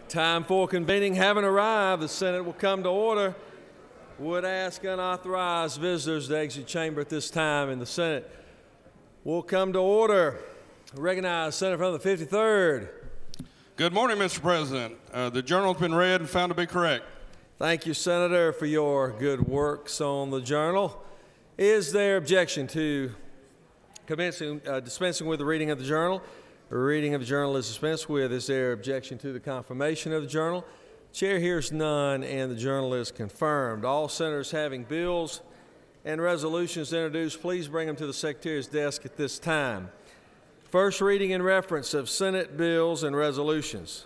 Time for convening having arrived. The Senate will come to order. Would ask unauthorized visitors to exit chamber at this time, and the Senate will come to order. Recognize Senator from the 53rd. Good morning, Mr. President. The journal's been read and found to be correct. Thank you, Senator, for your good works on the journal. Is there objection to dispensing with the reading of the journal? The reading of the journal is dispensed with. Is there objection to the confirmation of the journal? Chair hears none, and the journal is confirmed. All senators having bills and resolutions introduced, please bring them to the Secretary's desk at this time. First reading in reference of Senate bills and resolutions.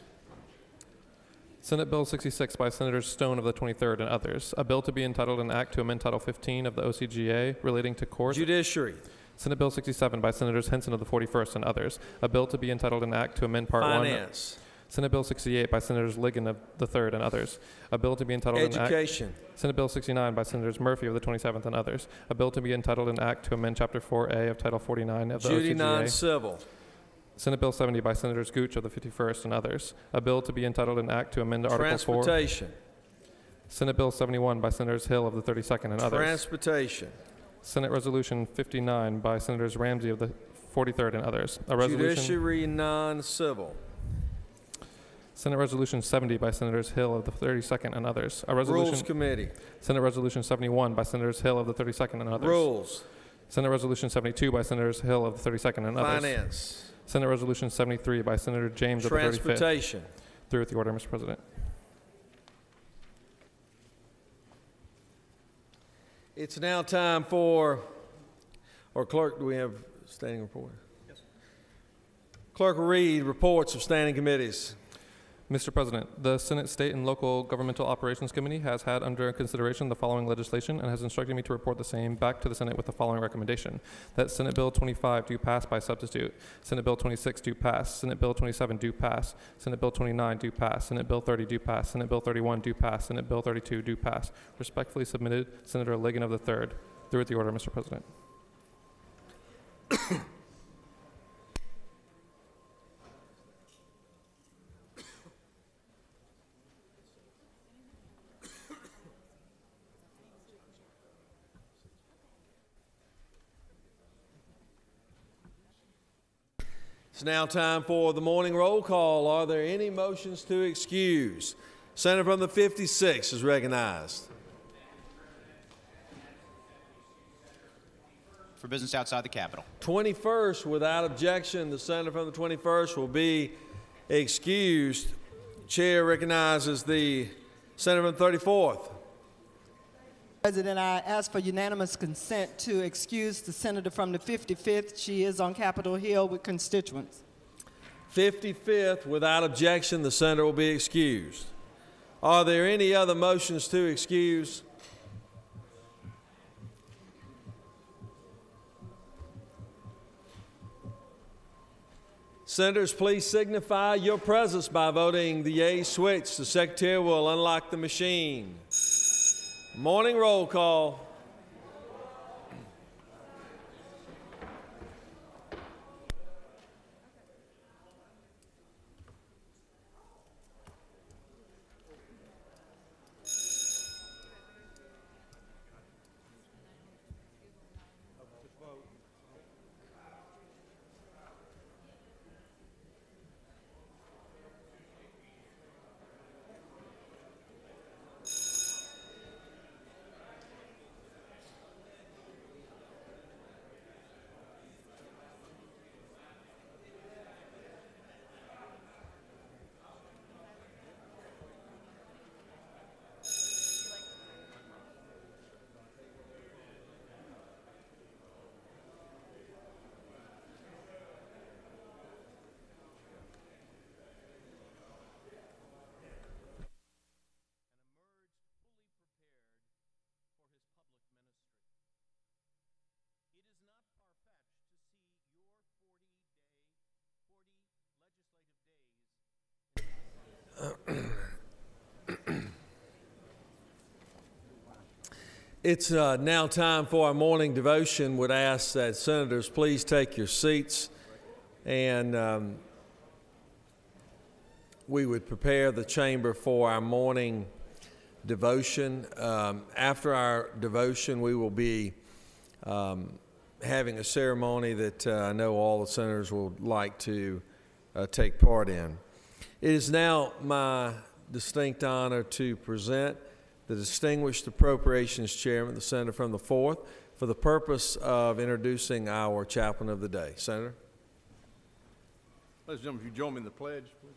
Senate Bill 66 by Senators Stone of the 23rd and others. A bill to be entitled an act to amend Title 15 of the OCGA relating to court. Judiciary. Senate Bill 67 by Senators Henson of the 41st and others. A bill to be entitled an act to amend Part 1. Finance. Senate Bill 68 by Senators Ligon of the 3rd and others. A bill to be entitled Education. an act. Senate Bill 69 by Senators Murphy of the 27th and others. A bill to be entitled an act to amend Chapter 4A of Title 49 of the Judy OCGA. non-civil. Senate Bill 70 by Senators Gooch of the 51st and others. A bill to be entitled an act to amend Article 4. Transportation. Senate Bill 71 by Senators Hill of the 32nd and others. Transportation. Senate Resolution 59 by Senators Ramsey of the 43rd and others. A resolution. Judiciary non-civil. Senate Resolution 70 by Senators Hill of the 32nd and others. A resolution. Rules Committee. Senate Resolution 71 by Senators Hill of the 32nd and others. Rules. Senate Resolution 72 by Senators Hill of the 32nd and others. Finance. Senate Resolution 73 by Senator James of the 35th. Transportation. Through with the order, Mr. President. It's now time for, or clerk, do we have standing report? Yes. Clerk will read reports of standing committees. Mr. President, the Senate State and Local Governmental Operations Committee has had under consideration the following legislation and has instructed me to report the same back to the Senate with the following recommendation: that Senate Bill 25 do pass by substitute, Senate Bill 26 do pass, Senate Bill 27 do pass, Senate Bill 29 do pass, Senate Bill 30 do pass, Senate Bill 31 do pass, Senate Bill 32 do pass. Respectfully submitted, Senator Ligon of the 3rd. Through with the order, Mr. President. It's now time for the morning roll call. Are there any motions to excuse? Senator from the 56 is recognized. For business outside the Capitol. 21st, without objection, the senator from the 21st will be excused. Chair recognizes the senator from the 34th. President, I ask for unanimous consent to excuse the senator from the 55th. She is on Capitol Hill with constituents. 55th, without objection, the senator will be excused. Are there any other motions to excuse? Senators, please signify your presence by voting the yea switch. The Secretary will unlock the machine. Morning roll call. It's now time for our morning devotion. Would ask that senators please take your seats, and we would prepare the chamber for our morning devotion. After our devotion, we will be having a ceremony that I know all the senators would like to take part in. It is now my distinct honor to present the Distinguished Appropriations Chairman, the Senator from the 4th, for the purpose of introducing our chaplain of the day. Senator. Ladies and gentlemen, if you join me in the pledge, please.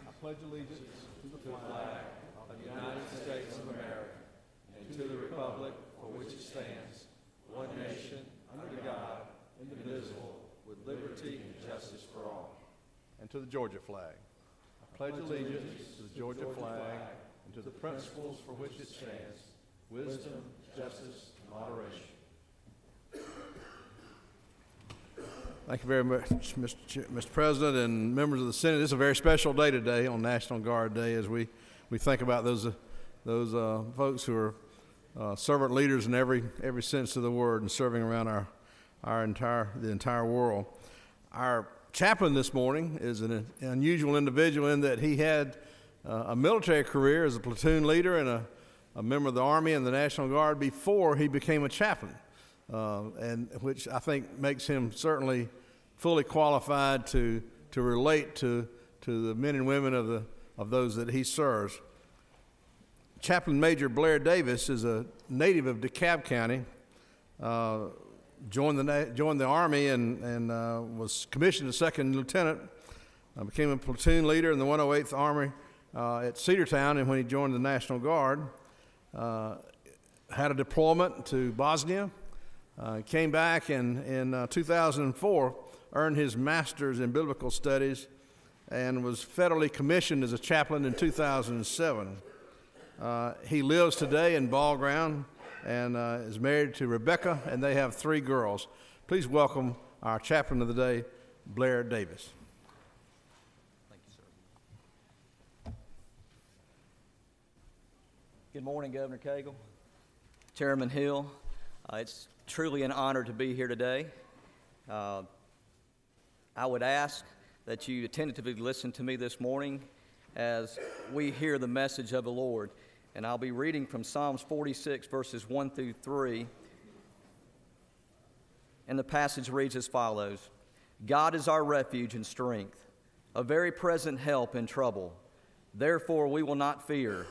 I pledge allegiance to the flag of the United States of America and to the republic for which it stands, one nation, under God, indivisible, with liberty and justice for all. And to the Georgia flag. I pledge allegiance to the Georgia flag and to the principles for which it stands, wisdom, justice, and moderation. Thank you very much, Mr. President and members of the Senate. This is a very special day today on National Guard Day as we think about those folks who are servant leaders in every sense of the word and serving around the entire world. Our chaplain this morning is an unusual individual in that he had a military career as a platoon leader and a member of the Army and the National Guard before he became a chaplain. And which I think makes him certainly fully qualified to relate to the men and women of those that he serves. Chaplain Major Blair Davis is a native of DeKalb County. Joined the Army and was commissioned as second lieutenant. Became a platoon leader in the 108th Army at Cedartown, and when he joined the National Guard, had a deployment to Bosnia. Came back and in 2004 earned his master's in biblical studies and was federally commissioned as a chaplain in 2007. He lives today in Ball Ground and is married to Rebecca, and they have 3 girls. Please welcome our chaplain of the day, Blair Davis. Thank you, sir. Good morning, Governor Cagle, Chairman Hill. It's truly an honor to be here today. I would ask that you attentively listen to me this morning as we hear the message of the Lord. And I'll be reading from Psalms 46, verses 1 through 3. And the passage reads as follows: God is our refuge and strength, a very present help in trouble. Therefore we will not fear,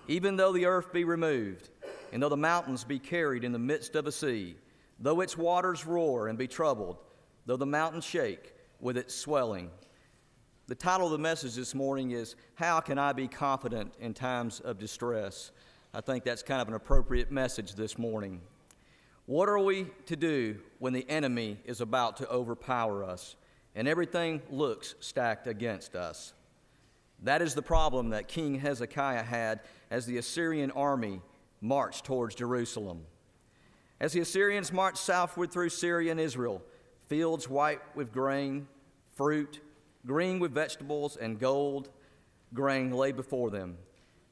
even though the earth be removed, and though the mountains be carried in the midst of a sea, though its waters roar and be troubled, though the mountains shake with its swelling. The title of the message this morning is, How Can I Be Confident in Times of Distress? I think that's kind of an appropriate message this morning. What are we to do when the enemy is about to overpower us and everything looks stacked against us? That is the problem that King Hezekiah had as the Assyrian army marched towards Jerusalem. As the Assyrians marched southward through Syria and Israel, fields white with grain, fruit, green with vegetables, and gold grain lay before them.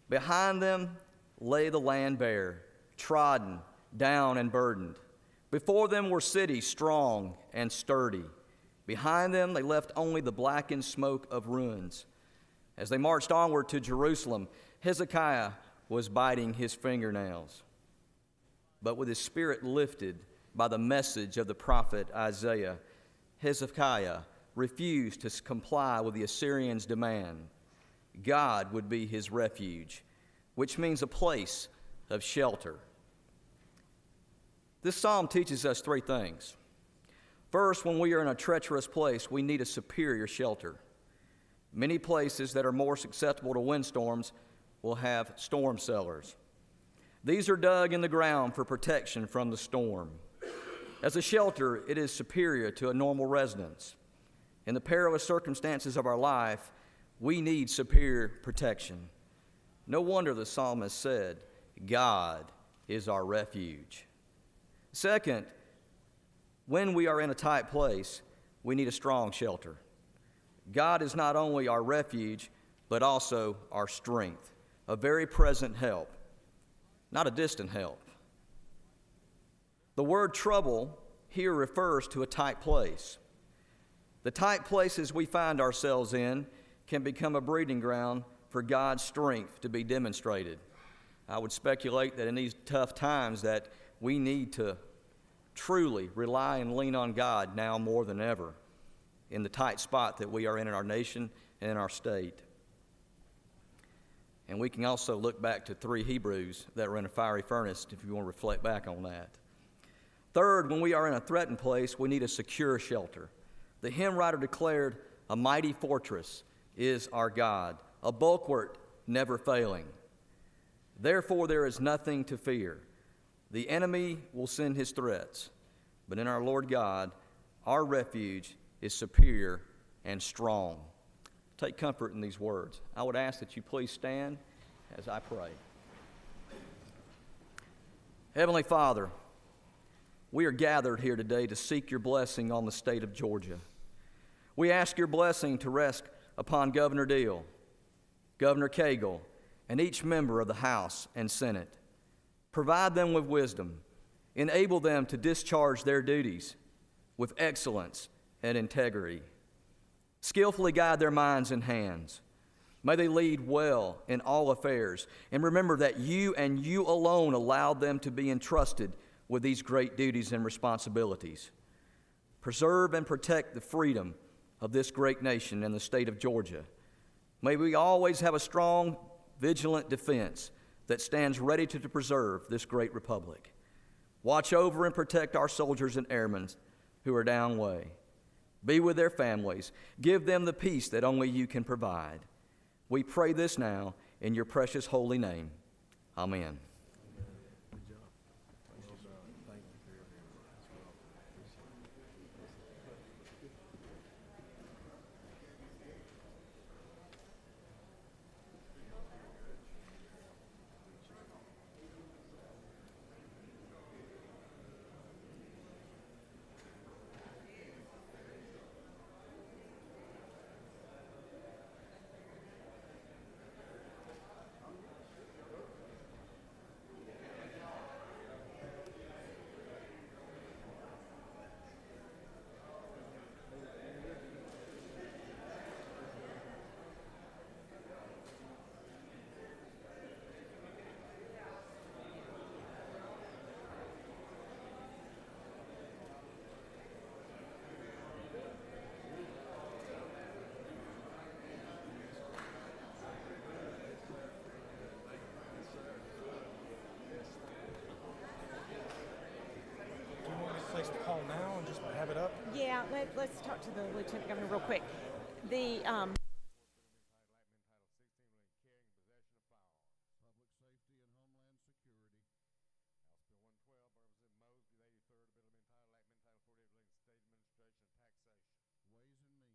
Behind them lay the land bare, trodden down and burdened. Before them were cities strong and sturdy. Behind them they left only the blackened smoke of ruins. As they marched onward to Jerusalem, Hezekiah was biting his fingernails. But with his spirit lifted by the message of the prophet Isaiah, Hezekiah refused to comply with the Assyrians' demand. God would be his refuge, which means a place of shelter. This psalm teaches us 3 things. First, when we are in a treacherous place, we need a superior shelter. Many places that are more susceptible to windstorms will have storm cellars. These are dug in the ground for protection from the storm. As a shelter, it is superior to a normal residence. In the perilous circumstances of our life, we need superior protection. No wonder the psalmist said, God is our refuge. Second, when we are in a tight place, we need a strong shelter. God is not only our refuge, but also our strength, a very present help, not a distant help. The word trouble here refers to a tight place. The tight places we find ourselves in can become a breeding ground for God's strength to be demonstrated. I would speculate that in these tough times that we need to truly rely and lean on God now more than ever in the tight spot that we are in our nation and in our state. And we can also look back to 3 Hebrews that were in a fiery furnace if you want to reflect back on that. Third, when we are in a threatened place, we need a secure shelter. The hymn writer declared, "A mighty fortress is our God, a bulwark never failing. Therefore there is nothing to fear. The enemy will send his threats, but in our Lord God, our refuge is superior and strong." Take comfort in these words. I would ask that you please stand as I pray. Heavenly Father, we are gathered here today to seek your blessing on the state of Georgia. We ask your blessing to rest upon Governor Deal, Governor Cagle, and each member of the House and Senate. Provide them with wisdom. Enable them to discharge their duties with excellence and integrity. Skillfully guide their minds and hands. May they lead well in all affairs. And remember that you and you alone allowed them to be entrusted with these great duties and responsibilities. Preserve and protect the freedom of this great nation and the state of Georgia. May we always have a strong, vigilant defense that stands ready to preserve this great republic. Watch over and protect our soldiers and airmen who are down way. Be with their families. Give them the peace that only you can provide. We pray this now in your precious holy name. Amen. Place to call now and just have it up? Yeah, let's talk to the Lieutenant Governor real quick. The House Bill 114, Representative Kid of the 145th, bill entitled 20 relating to Georgia military.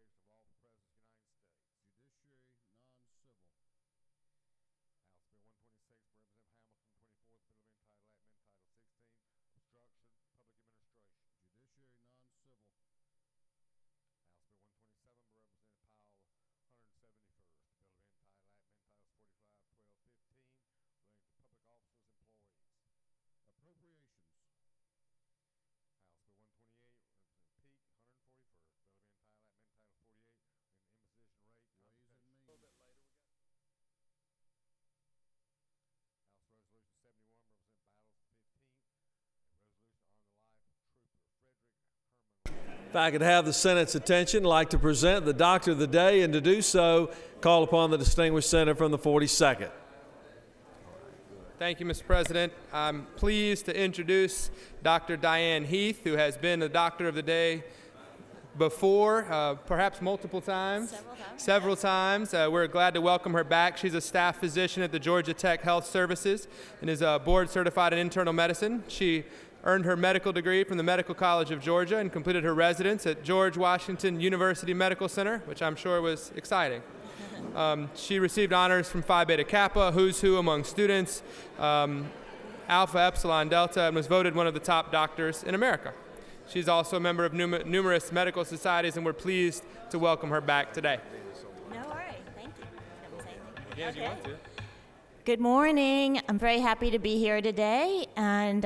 appropriation of law for President of the United States. Judiciary, non-civil. House Bill 126, Representative Hamilton, 24th, bill to be entitled Amendment Title 16, Obstruction, Public Administration. Judiciary, non-civil. House Bill 127, Representative Powell, 171st, bill to be entitled Amendment Titles 45, 12, 15, relating to public officers' employees. Appropriations. House Bill 128, Representative Peak, 141st, bill to be entitled Amendment Title 48, an imposition rate. Ways and Means. A little bit later, we got. House Resolution 71, Representative Battles, 15th, a resolution on the life of Trooper Frederick Herman. If I could have the Senate's attention, I'd like to present the Doctor of the Day, and to do so, call upon the distinguished senator from the 42nd. Thank you, Mr. President. I'm pleased to introduce Dr. Diane Heath, who has been the Doctor of the Day before, perhaps multiple times. Several times. We're glad to welcome her back. She's a staff physician at the Georgia Tech Health Services and is board certified in internal medicine. She earned her medical degree from the Medical College of Georgia and completed her residence at George Washington University Medical Center, which I'm sure was exciting. She received honors from Phi Beta Kappa, who's who among students, Alpha Epsilon Delta, and was voted one of the top doctors in America. She's also a member of numerous medical societies, and we're pleased to welcome her back today. No, all right. Thank you. Yeah, if you want to. Good morning. I'm very happy to be here today, and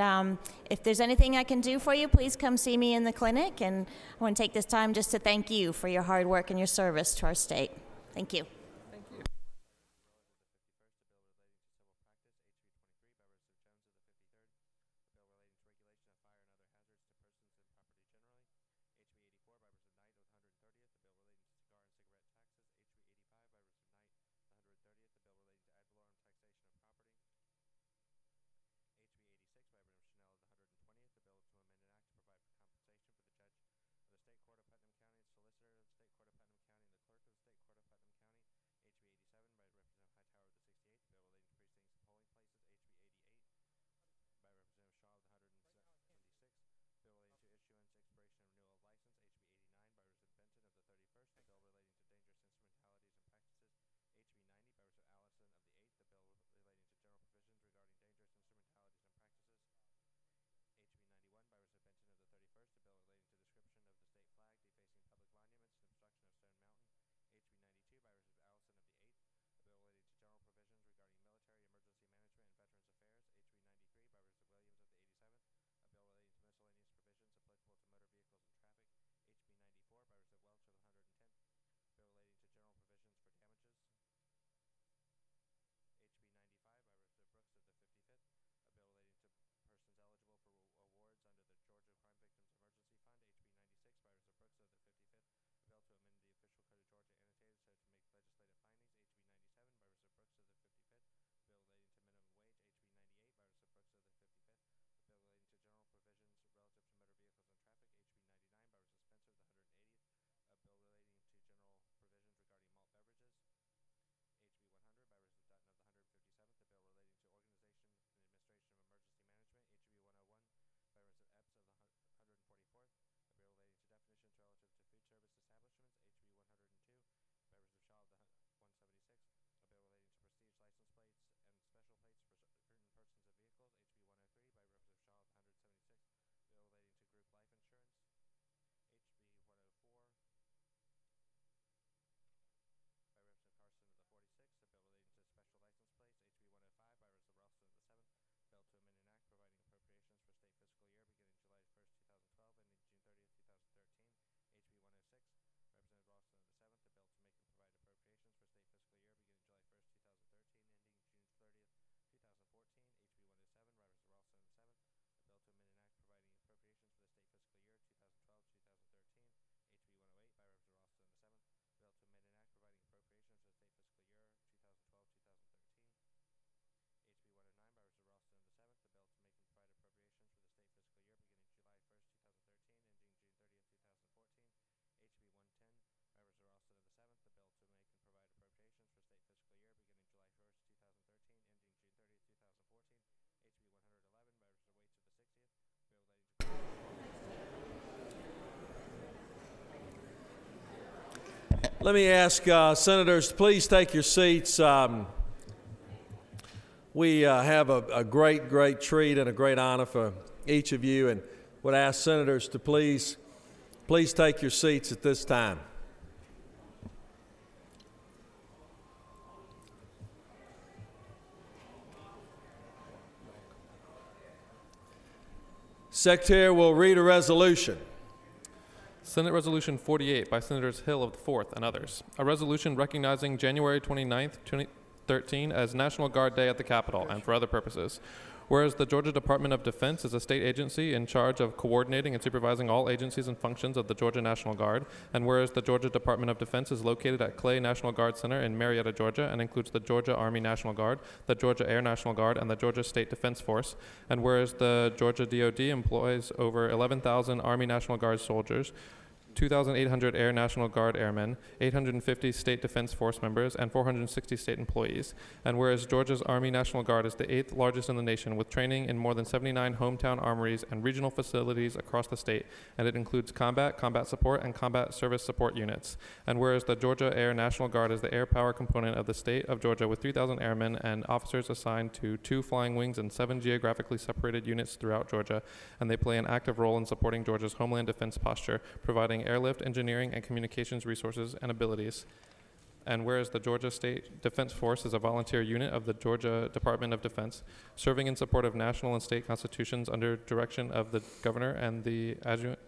if there's anything I can do for you, please come see me in the clinic, and I want to take this time just to thank you for your hard work and your service to our state. Thank you. Thank you. State Court of Putnam County, Solicitor of the State Court of Putnam County, and the Clerk of the State Court of Putnam County, Let me ask senators to please take your seats. We have a great treat and a great honor for each of you, and would ask senators to please take your seats at this time. Secretary will read a resolution. Senate Resolution 48 by Senators Hill of the 4th and others. A resolution recognizing January 29th, 2013 as National Guard Day at the Capitol and for other purposes. Whereas the Georgia Department of Defense is a state agency in charge of coordinating and supervising all agencies and functions of the Georgia National Guard, and whereas the Georgia Department of Defense is located at Clay National Guard Center in Marietta, Georgia, and includes the Georgia Army National Guard, the Georgia Air National Guard, and the Georgia State Defense Force, and whereas the Georgia DoD employs over 11,000 Army National Guard soldiers, 2,800 Air National Guard airmen, 850 State Defense Force members, and 460 state employees. And whereas Georgia's Army National Guard is the 8th largest in the nation, with training in more than 79 hometown armories and regional facilities across the state, and it includes combat support, and combat service support units. And whereas the Georgia Air National Guard is the air power component of the state of Georgia, with 3,000 airmen and officers assigned to 2 flying wings and 7 geographically separated units throughout Georgia, and they play an active role in supporting Georgia's homeland defense posture, providing airlift, engineering, and communications resources and abilities. And whereas the Georgia State Defense Force is a volunteer unit of the Georgia Department of Defense, serving in support of national and state constitutions under direction of the governor and the adjutant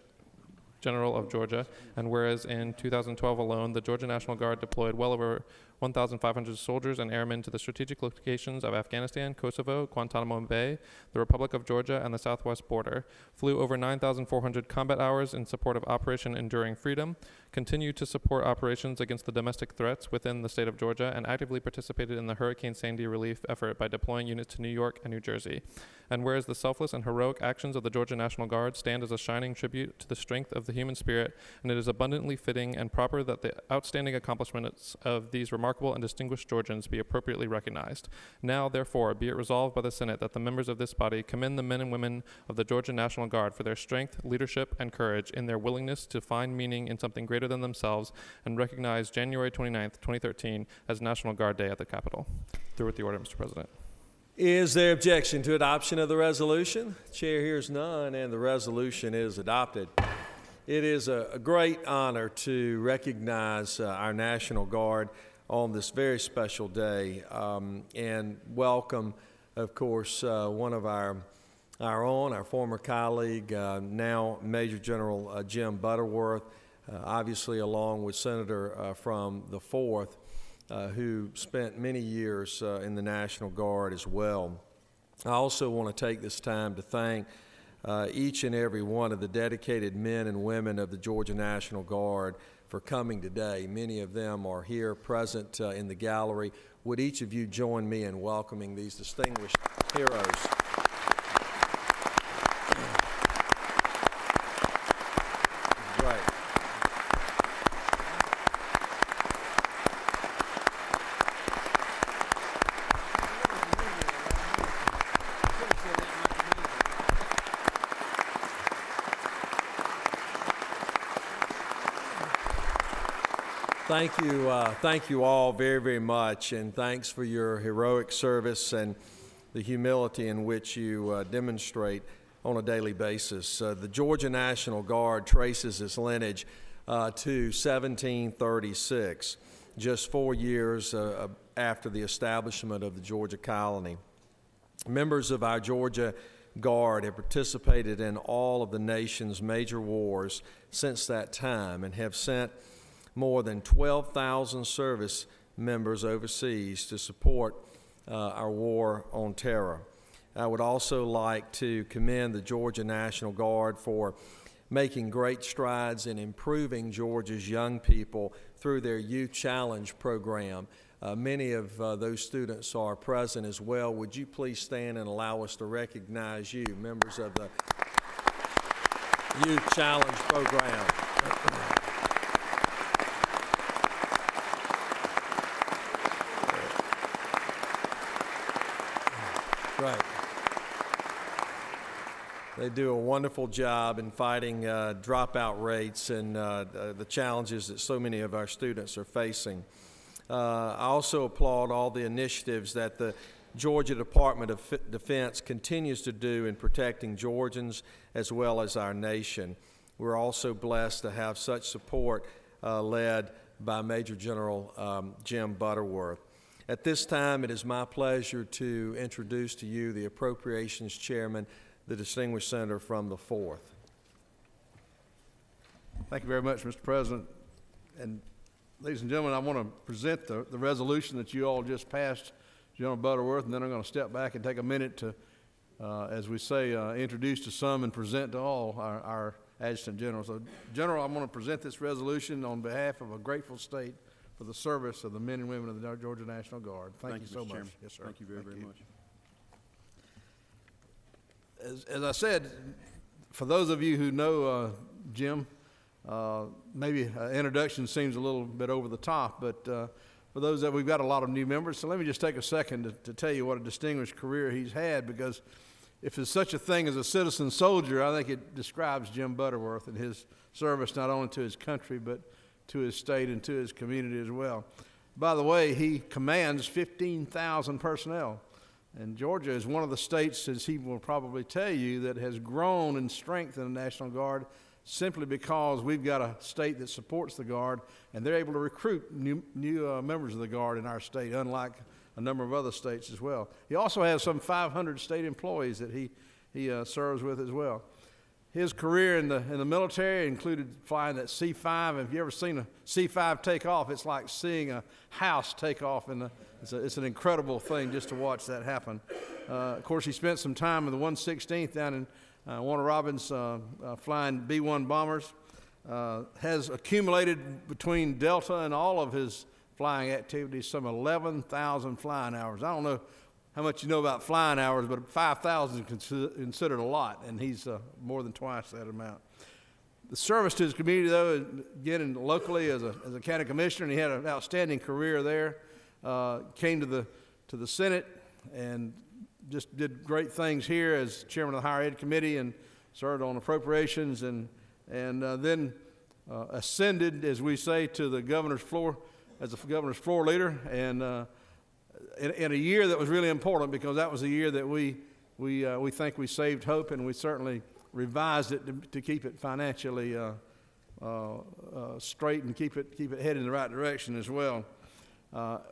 general of Georgia. And whereas in 2012 alone, the Georgia National Guard deployed well over 1,500 soldiers and airmen to the strategic locations of Afghanistan, Kosovo, Guantanamo Bay, the Republic of Georgia, and the southwest border, flew over 9,400 combat hours in support of Operation Enduring Freedom, continued to support operations against the domestic threats within the state of Georgia, and actively participated in the Hurricane Sandy relief effort by deploying units to New York and New Jersey. And whereas the selfless and heroic actions of the Georgia National Guard stand as a shining tribute to the strength of the human spirit, and it is abundantly fitting and proper that the outstanding accomplishments of these remarkable and distinguished Georgians be appropriately recognized. Now, therefore, be it resolved by the Senate that the members of this body commend the men and women of the Georgia National Guard for their strength, leadership, and courage in their willingness to find meaning in something greater than themselves, and recognize January 29th, 2013 as National Guard Day at the Capitol. Through with the order, Mr. President. Is there objection to adoption of the resolution? Chair hears none, and the resolution is adopted. It is a great honor to recognize our National Guard on this very special day, and welcome, of course, one of our former colleague, now Major General Jim Butterworth, obviously along with Senator from the 4th, who spent many years in the National Guard as well. I also want to take this time to thank each and every one of the dedicated men and women of the Georgia National Guard for coming today. Many of them are here present in the gallery. Would each of you join me in welcoming these distinguished heroes? Right. Thank you all very, very much, and thanks for your heroic service and the humility in which you demonstrate on a daily basis. The Georgia National Guard traces its lineage to 1736, just 4 years after the establishment of the Georgia colony. Members of our Georgia Guard have participated in all of the nation's major wars since that time and have sent more than 12,000 service members overseas to support our war on terror. I would also like to commend the Georgia National Guard for making great strides in improving Georgia's young people through their Youth Challenge program. Many of those students are present as well. Would you please stand and allow us to recognize you, members of the Youth Challenge program. Right. They do a wonderful job in fighting dropout rates and the challenges that so many of our students are facing. I also applaud all the initiatives that the Georgia Department of Defense continues to do in protecting Georgians as well as our nation. We're also blessed to have such support led by Major General Jim Butterworth. At this time, it is my pleasure to introduce to you the Appropriations Chairman, the distinguished senator from the 4th. Thank you very much, Mr. President. And ladies and gentlemen, I want to present the resolution that you all just passed, General Butterworth, and then I'm going to step back and take a minute to, as we say, introduce to some and present to all our Adjutant General. So, General, I'm going to present this resolution on behalf of a grateful state for the service of the men and women of the Georgia National Guard. Thank you so much. Chairman. Yes, sir. Thank you very much. As I said, for those of you who know Jim, maybe introduction seems a little bit over the top, but for those that we've got a lot of new members, so let me just take a second to tell you what a distinguished career he's had, because if there's such a thing as a citizen soldier, I think it describes Jim Butterworth and his service not only to his country, but to his state and to his community as well. By the way, he commands 15,000 personnel. And Georgia is one of the states, as he will probably tell you, that has grown in strength in the National Guard simply because we've got a state that supports the Guard, and they're able to recruit new members of the Guard in our state, unlike a number of other states as well. He also has some 500 state employees that he serves with as well. His career in the military included flying that C-5. If you ever seen a C-5 take off, it's like seeing a house take off. It's an incredible thing just to watch that happen. Of course, he spent some time in the 116th down in Warner Robins flying B-1 bombers. Has accumulated between Delta and all of his flying activities some 11,000 flying hours. I don't know how much you know about flying hours, but 5,000 is considered a lot, and he's more than twice that amount. The service to his community, though, again, locally as a county commissioner, and he had an outstanding career there. Came to the Senate and just did great things here as chairman of the Higher Ed Committee and served on appropriations, and then ascended, as we say, to the governor's floor as a governor's floor leader, and in a year that was really important, because that was a year that we think we saved hope, and we certainly revised it to keep it financially straight and keep it headed in the right direction as well.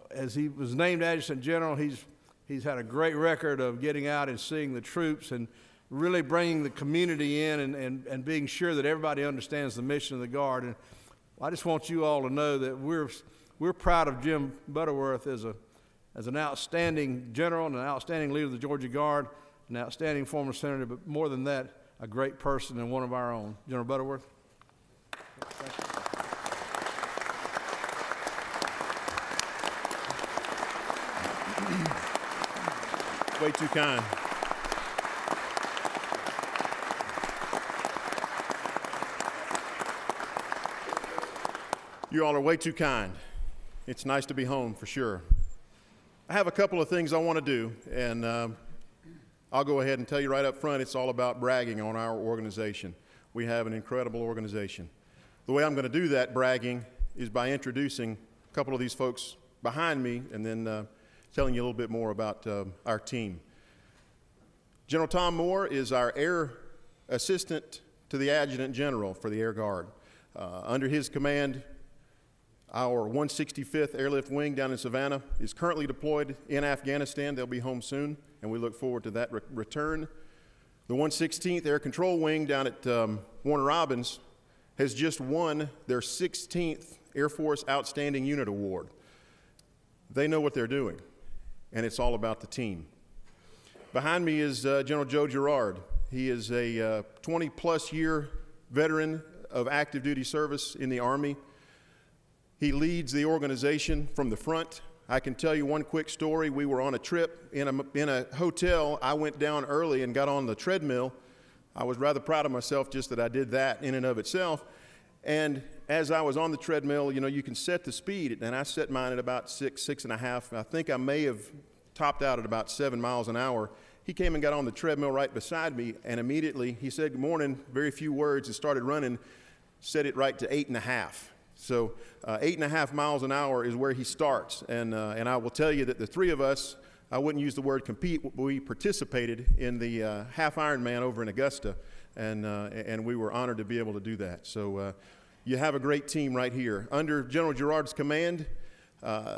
As he was named Adjutant General, he's had a great record of getting out and seeing the troops and really bringing the community in and being sure that everybody understands the mission of the Guard. And I just want you all to know that we're proud of Jim Butterworth as an outstanding general and an outstanding leader of the Georgia Guard, an outstanding former senator, but more than that, a great person and one of our own. General Butterworth. Thank you. Way too kind. You all are way too kind. It's nice to be home for sure. I have a couple of things I want to do, and I'll go ahead and tell you right up front, it's all about bragging on our organization. We have an incredible organization. The way I'm going to do that bragging is by introducing a couple of these folks behind me and then telling you a little bit more about our team. General Tom Moore is our Air Assistant to the Adjutant General for the Air Guard. Under his command, our 165th Airlift Wing down in Savannah is currently deployed in Afghanistan. They'll be home soon, and we look forward to that return. The 116th Air Control Wing down at Warner Robins has just won their 16th Air Force Outstanding Unit Award. They know what they're doing, and it's all about the team. Behind me is General Joe Girard. He is a 20-plus year veteran of active duty service in the Army. He leads the organization from the front. I can tell you one quick story. We were on a trip in a hotel. I went down early and got on the treadmill. I was rather proud of myself just that I did that in and of itself. And as I was on the treadmill, you know, you can set the speed, and I set mine at about 6.5. I think I may have topped out at about 7 miles an hour, he came and got on the treadmill right beside me, and immediately he said, "Good morning," very few words, and started running, set it right to 8.5. So 8.5 miles an hour is where he starts. And I will tell you that the three of us, I wouldn't use the word compete, but we participated in the half Ironman over in Augusta, and we were honored to be able to do that. So you have a great team right here. Under General Girard's command,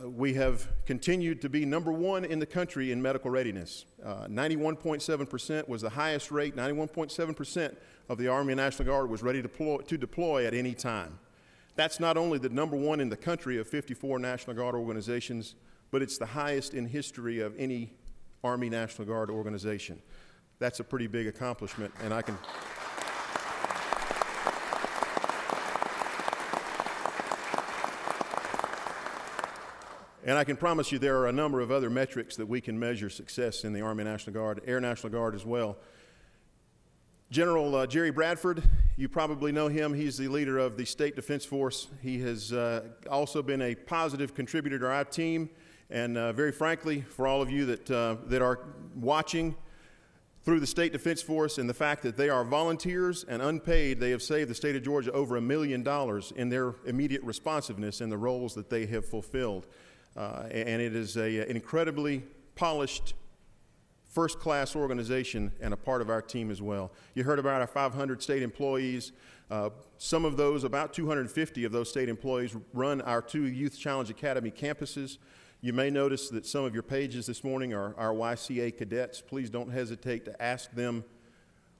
we have continued to be #1 in the country in medical readiness. 91.7% was the highest rate. 91.7% of the Army and National Guard was ready to deploy at any time. That's not only the #1 in the country of 54 National Guard organizations, but it's the highest in history of any Army National Guard organization. That's a pretty big accomplishment, and I can... And I can promise you there are a number of other metrics that we can measure success in the Army National Guard, Air National Guard as well. General Jerry Bradford, you probably know him. He's the leader of the State Defense Force. He has also been a positive contributor to our team. And very frankly, for all of you that are watching through the State Defense Force and the fact that they are volunteers and unpaid, they have saved the state of Georgia over $1 million in their immediate responsiveness in the roles that they have fulfilled. And it is an incredibly polished, first-class organization and a part of our team as well. You heard about our 500 state employees. Some of those, about 250 of those state employees, run our 2 Youth Challenge Academy campuses. You may notice that some of your pages this morning are our YCA cadets. Please don't hesitate to ask them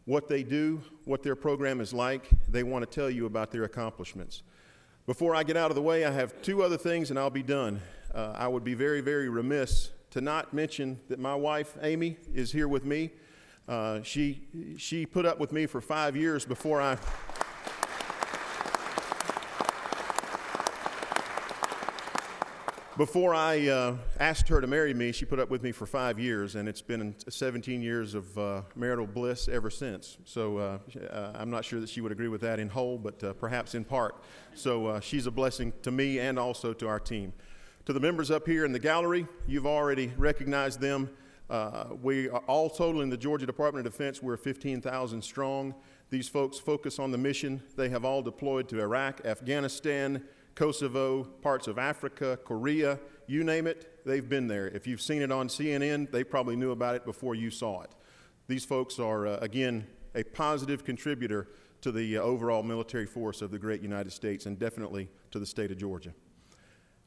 what they do, what their program is like. They want to tell you about their accomplishments. Before I get out of the way, I have 2 other things and I'll be done. I would be very, very remiss to not mention that my wife, Amy, is here with me. She put up with me for 5 years before I... Before I asked her to marry me, she put up with me for 5 years, and it's been 17 years of marital bliss ever since. So I'm not sure that she would agree with that in whole, but perhaps in part. So she's a blessing to me and also to our team. To the members up here in the gallery, you've already recognized them. We are all total in the Georgia Department of Defense. We're 15,000 strong. These folks focus on the mission. They have all deployed to Iraq, Afghanistan, Kosovo, parts of Africa, Korea, you name it, they've been there. If you've seen it on CNN, they probably knew about it before you saw it. These folks are, again, a positive contributor to the overall military force of the great United States and definitely to the state of Georgia.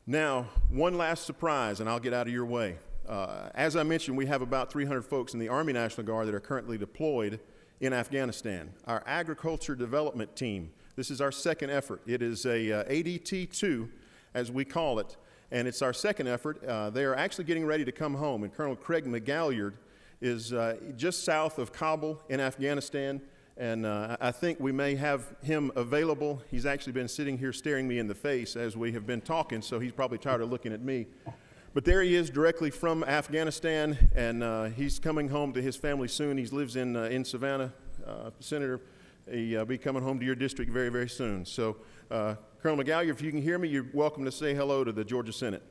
Now, one last surprise, and I'll get out of your way. As I mentioned, we have about 300 folks in the Army National Guard that are currently deployed in Afghanistan. Our agriculture development team, this is our second effort. It is a ADT-2, as we call it, and it's our second effort. They are actually getting ready to come home, and Colonel Craig McGalliard is just south of Kabul in Afghanistan, and I think we may have him available. He's actually been sitting here staring me in the face as we have been talking, so he's probably tired of looking at me. But there he is directly from Afghanistan, and he's coming home to his family soon. He lives in Savannah. Senator, he'll be coming home to your district very, very soon. So, Colonel McGalliard, if you can hear me, you're welcome to say hello to the Georgia Senate.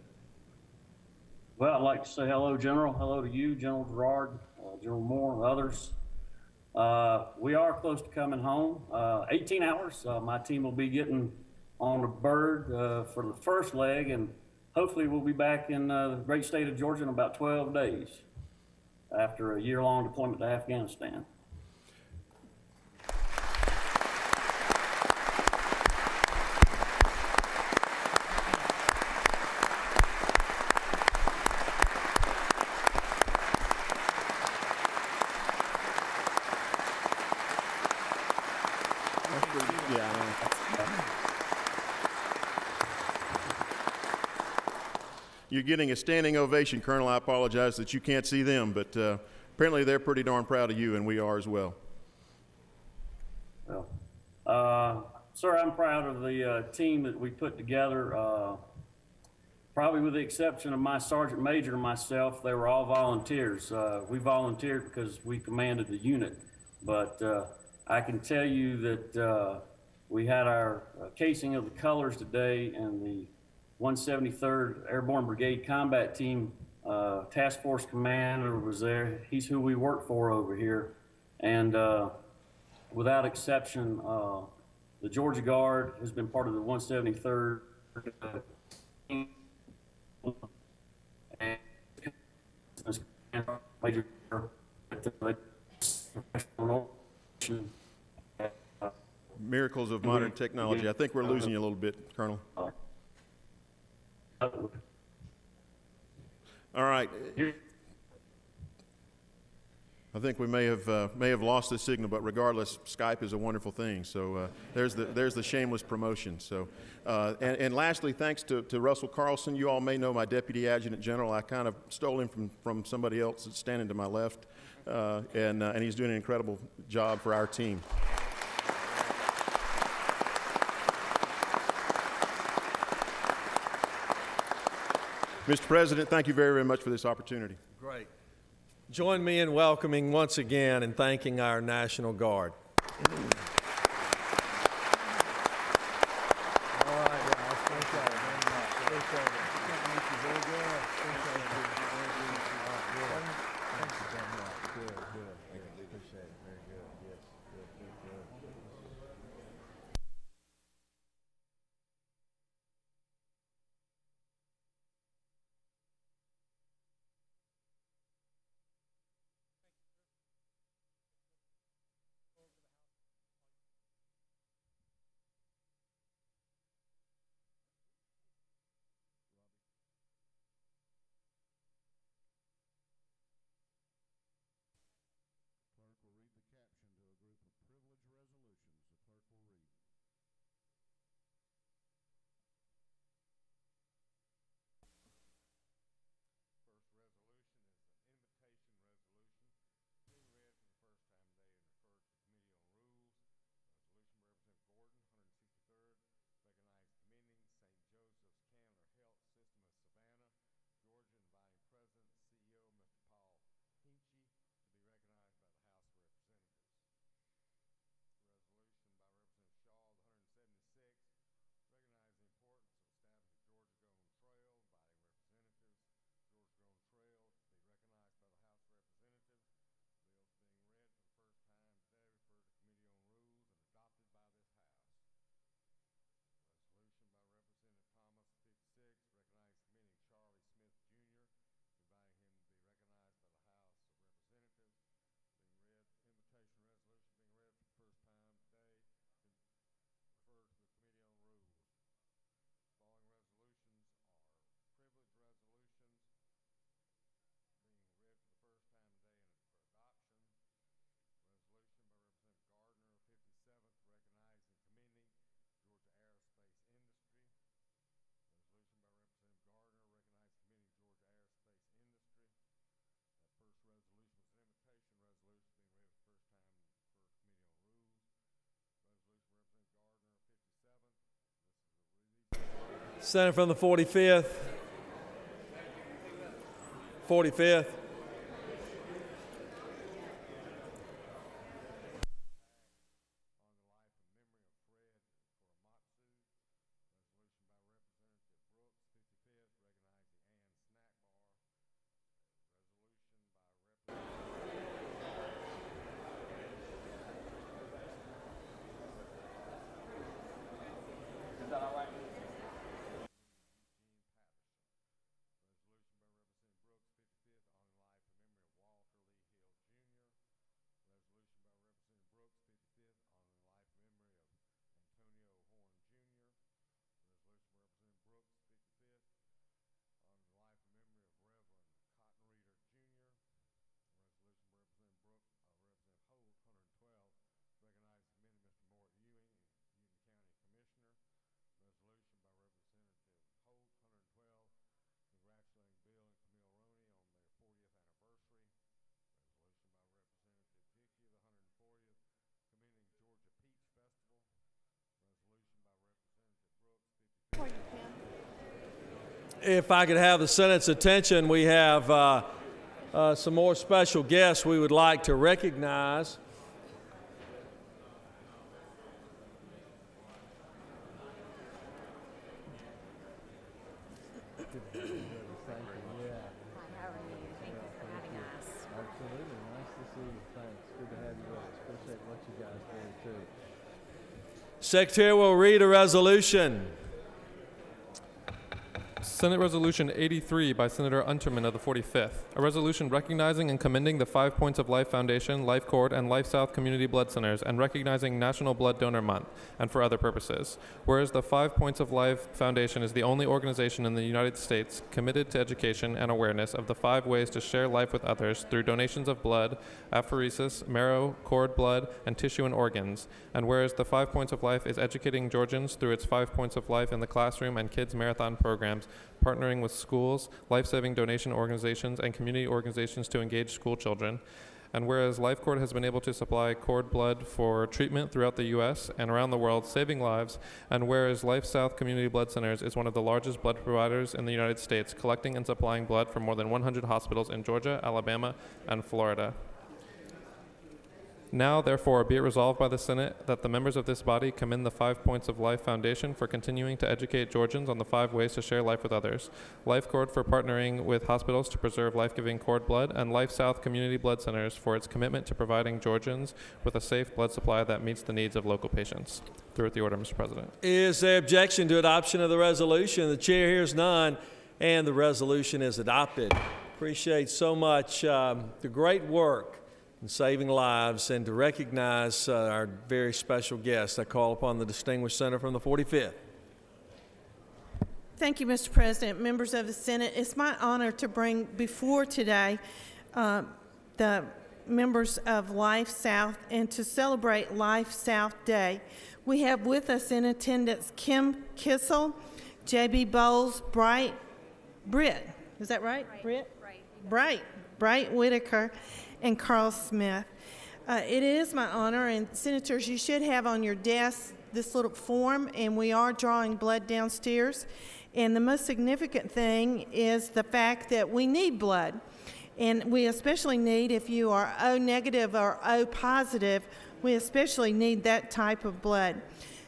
Well, I'd like to say hello, General. Hello to you, General Girard, General Moore, and others. We are close to coming home. 18 hours. My team will be getting on the bird for the first leg, and hopefully we'll be back in the great state of Georgia in about 12 days after a year-long deployment to Afghanistan. You're getting a standing ovation, Colonel. I apologize that you can't see them, but apparently they're pretty darn proud of you, and we are as well. Well, sir, I'm proud of the team that we put together. Probably with the exception of my sergeant major and myself, they were all volunteers. We volunteered because we commanded the unit, but I can tell you that we had our casing of the colors today, and the 173rd Airborne Brigade Combat Team task force commander was there. He's who we work for over here. And without exception, the Georgia Guard has been part of the 173rd team. And major Miracles of modern technology. I think we're losing you a little bit, Colonel. All right. I think we may have lost the signal, but regardless, Skype is a wonderful thing. So there's the shameless promotion. So and lastly, thanks to Russell Carlson. You all may know my Deputy Adjutant General. I kind of stole him from somebody else that's standing to my left, and he's doing an incredible job for our team. Mr. President, thank you very, very much for this opportunity. Great. Join me in welcoming once again and thanking our National Guard. Clerk will read the caption to a group of privileged resolutions. The clerk will read. First resolution is an invitation resolution being read for the first time today and referred to the Committee on Rules. Resolution by Representative Gordon, 163rd, recognized commending St. Joseph's Candler Health System of Savannah, Georgia, inviting President and CEO Mr. Paul Hinchy to be recognized by the House of Representatives. Resolution by Representative Shaw, 176th, recognizing the importance of establishing Georgia Golden Trail, inviting representatives. Georgia Golden Trail to be recognized by the House of Representatives. Bills being read for the first time today, referred to Committee on Rules and adopted by this House. Resolution by Representative Thomas, 56th, recognizing commending Charlie Smith Jr., inviting him to be recognized by the House of Representatives. Being read, invitation resolution being read for the first time today, referred to the Committee on Rules. Following resolutions are privileged resolutions being read for the first time today and for adoption. Resolution by Representative Gardner, 57th, recognizing and commending Georgia aerospace industry. Resolution by Representative Gardner, recognizing and commending Georgia aerospace industry. That first resolution was an invitation resolution being read for the first time in the first Committee on Rules. Resolution by Representative Gardner, 57th. This is a read. Senator from the 45th. 45th. On the life and memory of Fred Korematsu. Resolution by Representative Brooks, 55th, recognizing Ann Snack Bar. Resolution by Eugene Patterson. Resolution by Representative Brooks, 55th, on the life and memory of Walter Lee Hill Jr. Resolution by Representative Brooks, 55th, on the life and memory of Antonio Horn Jr. Resolution by Representative Brooks, 55th, on the life and memory of Reverend Cotton Reader Jr. Resolution by Representative Representative Holt, 112th, recognizing and commending Mr. Mort Ewing, Union County Commissioner. Resolution by Representative Holt, 112th, congratulating Bill and Camille Roney on their 40th anniversary. Resolution by Representative Dickey, the 140th, commending Georgia Peach Festival. Resolution by Representative Brooks, 55th. If I could have the Senate's attention, we have some more special guests we would like to recognize. Secretary will read a resolution. Senate Resolution 83 by Senator Unterman of the 45th, a resolution recognizing and commending the 5 Points of Life Foundation, Life Cord, and Life South Community Blood Centers, and recognizing National Blood Donor Month, and for other purposes. Whereas the 5 Points of Life Foundation is the only organization in the United States committed to education and awareness of the 5 ways to share life with others through donations of blood, apheresis, marrow, cord blood, and tissue and organs. And whereas the 5 Points of Life is educating Georgians through its 5 Points of Life in the classroom and kids marathon programs, partnering with schools, life-saving donation organizations, and community organizations to engage school children. And whereas Life Cord has been able to supply cord blood for treatment throughout the U.S. and around the world, saving lives, and whereas Life South Community Blood Centers is one of the largest blood providers in the United States, collecting and supplying blood for more than 100 hospitals in Georgia, Alabama, and Florida. Now, therefore, be it resolved by the Senate that the members of this body commend the 5 Points of Life Foundation for continuing to educate Georgians on the 5 ways to share life with others, Life Cord for partnering with hospitals to preserve life-giving cord blood, and Life South Community Blood Centers for its commitment to providing Georgians with a safe blood supply that meets the needs of local patients. Through the order, Mr. President. Is there objection to adoption of the resolution? The chair hears none, and the resolution is adopted. Appreciate so much the great work in saving lives, and to recognize our very special guest. I call upon the distinguished senator from the 45th. Thank you, Mr. President. Members of the Senate, it's my honor to bring before today the members of Life South and to celebrate Life South Day. We have with us in attendance Kim Kissel, J.B. Bowles, Britt, is that right? Bright Whitaker, and Carl Smith. It is my honor, and Senators, you should have on your desk this little form, and we are drawing blood downstairs. And the most significant thing is the fact that we need blood. And we especially need, if you are O negative or O positive, we especially need that type of blood.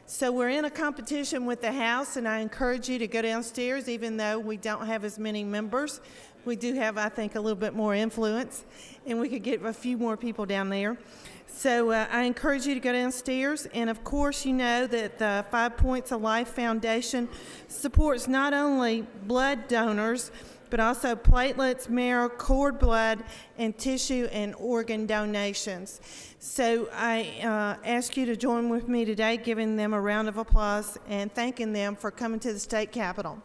So we're in a competition with the House, and I encourage you to go downstairs, even though we don't have as many members. We do have, I think, a little bit more influence, and we could get a few more people down there. So I encourage you to go downstairs. And of course, you know that the 5 Points of Life Foundation supports not only blood donors, but also platelets, marrow, cord blood, and tissue and organ donations. So I ask you to join with me today, giving them a round of applause and thanking them for coming to the state capitol.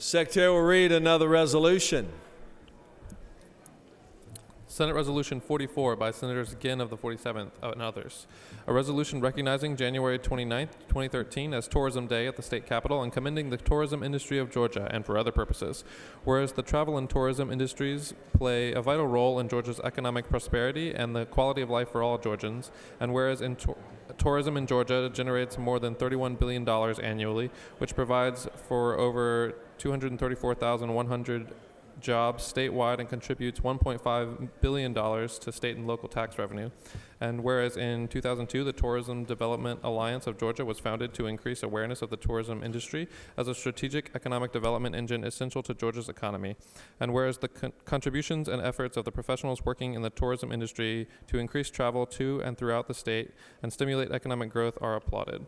Secretary will read another resolution. Senate Resolution 44 by Senators Ginn of the 47th and others. A resolution recognizing January 29, 2013 as Tourism Day at the state capitol and commending the tourism industry of Georgia and for other purposes. Whereas the travel and tourism industries play a vital role in Georgia's economic prosperity and the quality of life for all Georgians, and whereas tourism in Georgia generates more than $31 billion annually, which provides for over 234,100 jobs statewide and contributes $1.5 billion to state and local tax revenue. And whereas in 2002, the Tourism Development Alliance of Georgia was founded to increase awareness of the tourism industry as a strategic economic development engine essential to Georgia's economy. And whereas the contributions and efforts of the professionals working in the tourism industry to increase travel to and throughout the state and stimulate economic growth are applauded.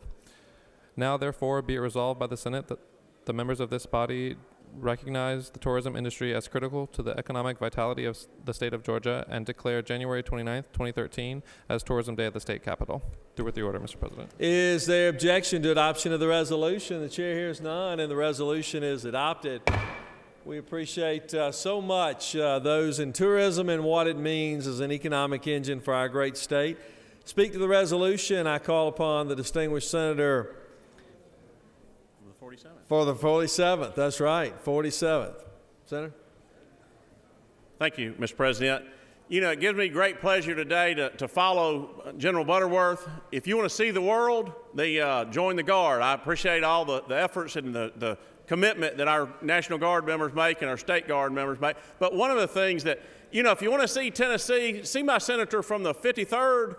Now, therefore, be it resolved by the Senate that the members of this body recognize the tourism industry as critical to the economic vitality of the state of Georgia and declare January 29th, 2013 as Tourism Day at the state capitol. Through with the order, Mr. President. Is there objection to adoption of the resolution? The chair hears none, and the resolution is adopted. We appreciate so much those in tourism and what it means as an economic engine for our great state. Speak to the resolution. I call upon the distinguished senator for the 47th. That's right, 47th. Senator? Thank you, Mr. President. You know, it gives me great pleasure today to follow General Butterworth. If you want to see the world, join the Guard. I appreciate all the efforts and the commitment that our National Guard members make and our State Guard members make. But one of the things that, you know, if you want to see Tennessee, see my senator from the 53rd.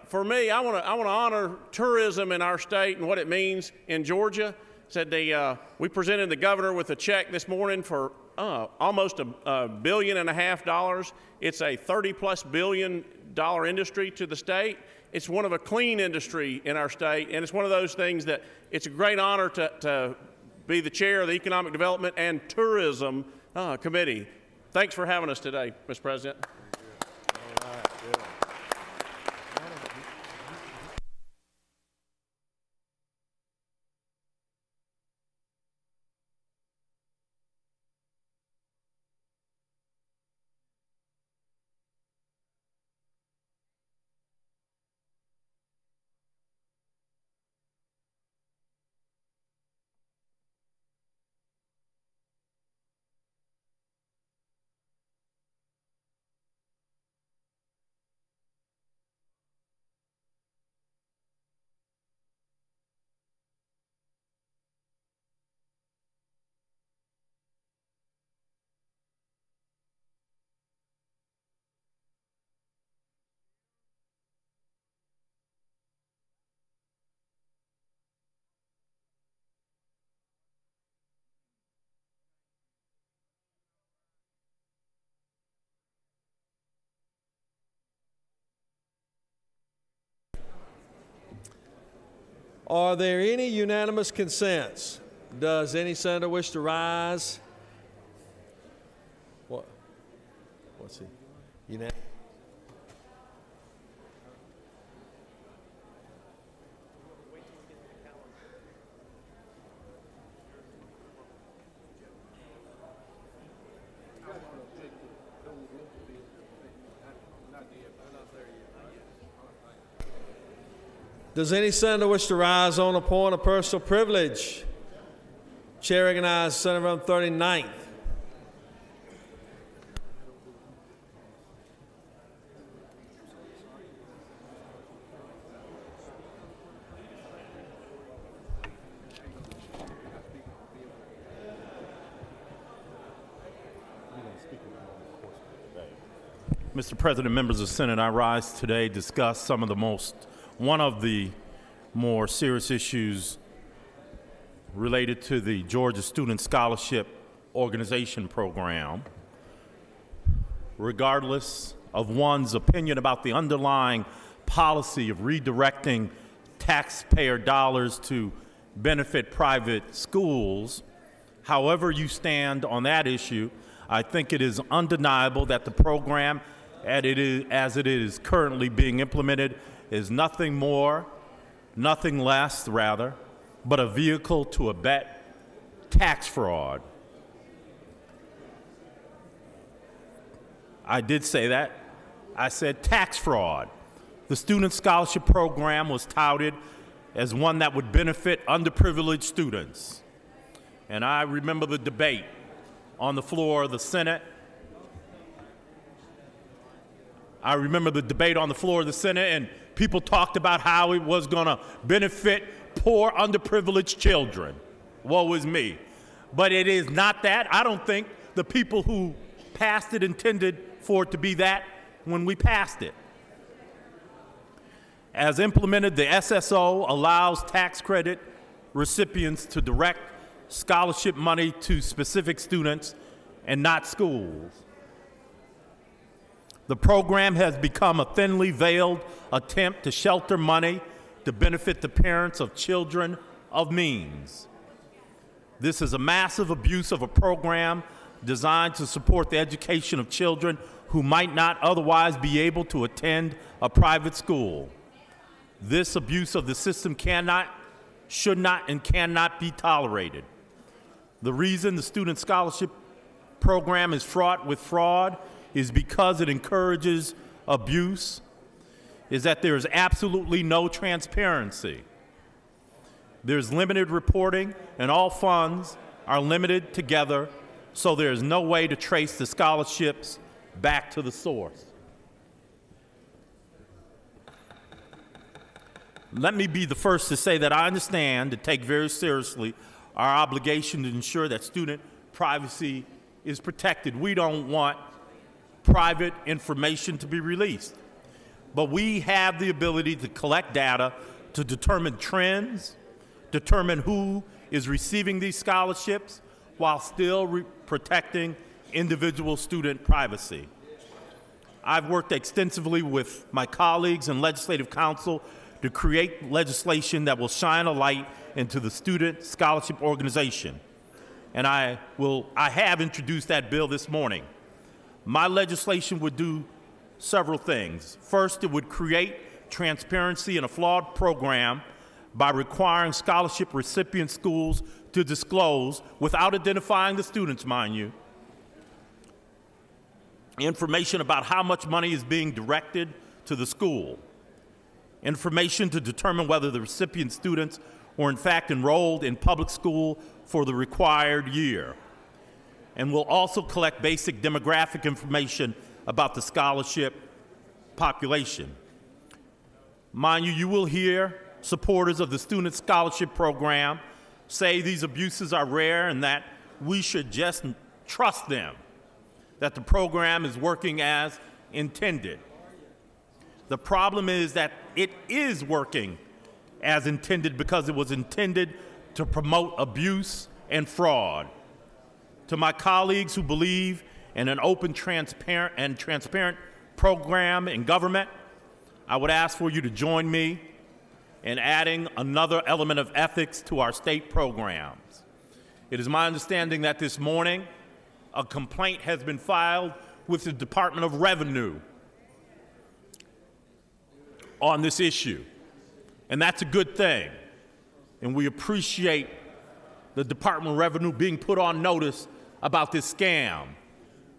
For me, I want to honor tourism in our state and what it means in Georgia. We presented the governor with a check this morning for almost $1.5 billion. It's a $30+ billion industry to the state. It's one of a clean industry in our state, and it's one of those things that it's a great honor to be the chair of the Economic Development and Tourism Committee. Thanks for having us today, Mr. President. All right, good. Are there any unanimous consents? Does any senator wish to rise? What's he? Unanimous? Does any senator wish to rise on a point of personal privilege? Chair recognizes Senator from 39th. Mr. President, members of the Senate, I rise today to discuss one of the more serious issues related to the Georgia Student Scholarship Organization Program. Regardless of one's opinion about the underlying policy of redirecting taxpayer dollars to benefit private schools, however you stand on that issue, I think it is undeniable that the program, as it is currently being implemented, is nothing more, nothing less, rather, but a vehicle to abet tax fraud. I did say that. I said tax fraud. The student scholarship program was touted as one that would benefit underprivileged students. And I remember the debate on the floor of the Senate. And people talked about how it was going to benefit poor, underprivileged children. Woe is me. But it is not that. I don't think the people who passed it intended for it to be that when we passed it. As implemented, the SSO allows tax credit recipients to direct scholarship money to specific students and not schools. The program has become a thinly veiled attempt to shelter money to benefit the parents of children of means. This is a massive abuse of a program designed to support the education of children who might not otherwise be able to attend a private school. This abuse of the system cannot, should not, and cannot be tolerated. The reason the student scholarship program is fraught with fraud is because it encourages abuse, is that there is absolutely no transparency. There's limited reporting, and all funds are limited together, so there is no way to trace the scholarships back to the source. Let me be the first to say that I understand and take very seriously our obligation to ensure that student privacy is protected. We don't want private information to be released. But we have the ability to collect data to determine trends, determine who is receiving these scholarships while still protecting individual student privacy. I've worked extensively with my colleagues in Legislative Council to create legislation that will shine a light into the Student Scholarship Organization. And I have introduced that bill this morning. My legislation would do several things. First, it would create transparency in a flawed program by requiring scholarship recipient schools to disclose, without identifying the students, mind you, information about how much money is being directed to the school, information to determine whether the recipient students were in fact enrolled in public school for the required year, and will also collect basic demographic information about the scholarship population. Mind you, you will hear supporters of the student scholarship program say these abuses are rare and that we should just trust them, that the program is working as intended. The problem is that it is working as intended because it was intended to promote abuse and fraud. To my colleagues who believe in an open, transparent program in government, I would ask for you to join me in adding another element of ethics to our state programs. It is my understanding that this morning a complaint has been filed with the Department of Revenue on this issue, and that's a good thing. And we appreciate the Department of Revenue being put on notice about this scam.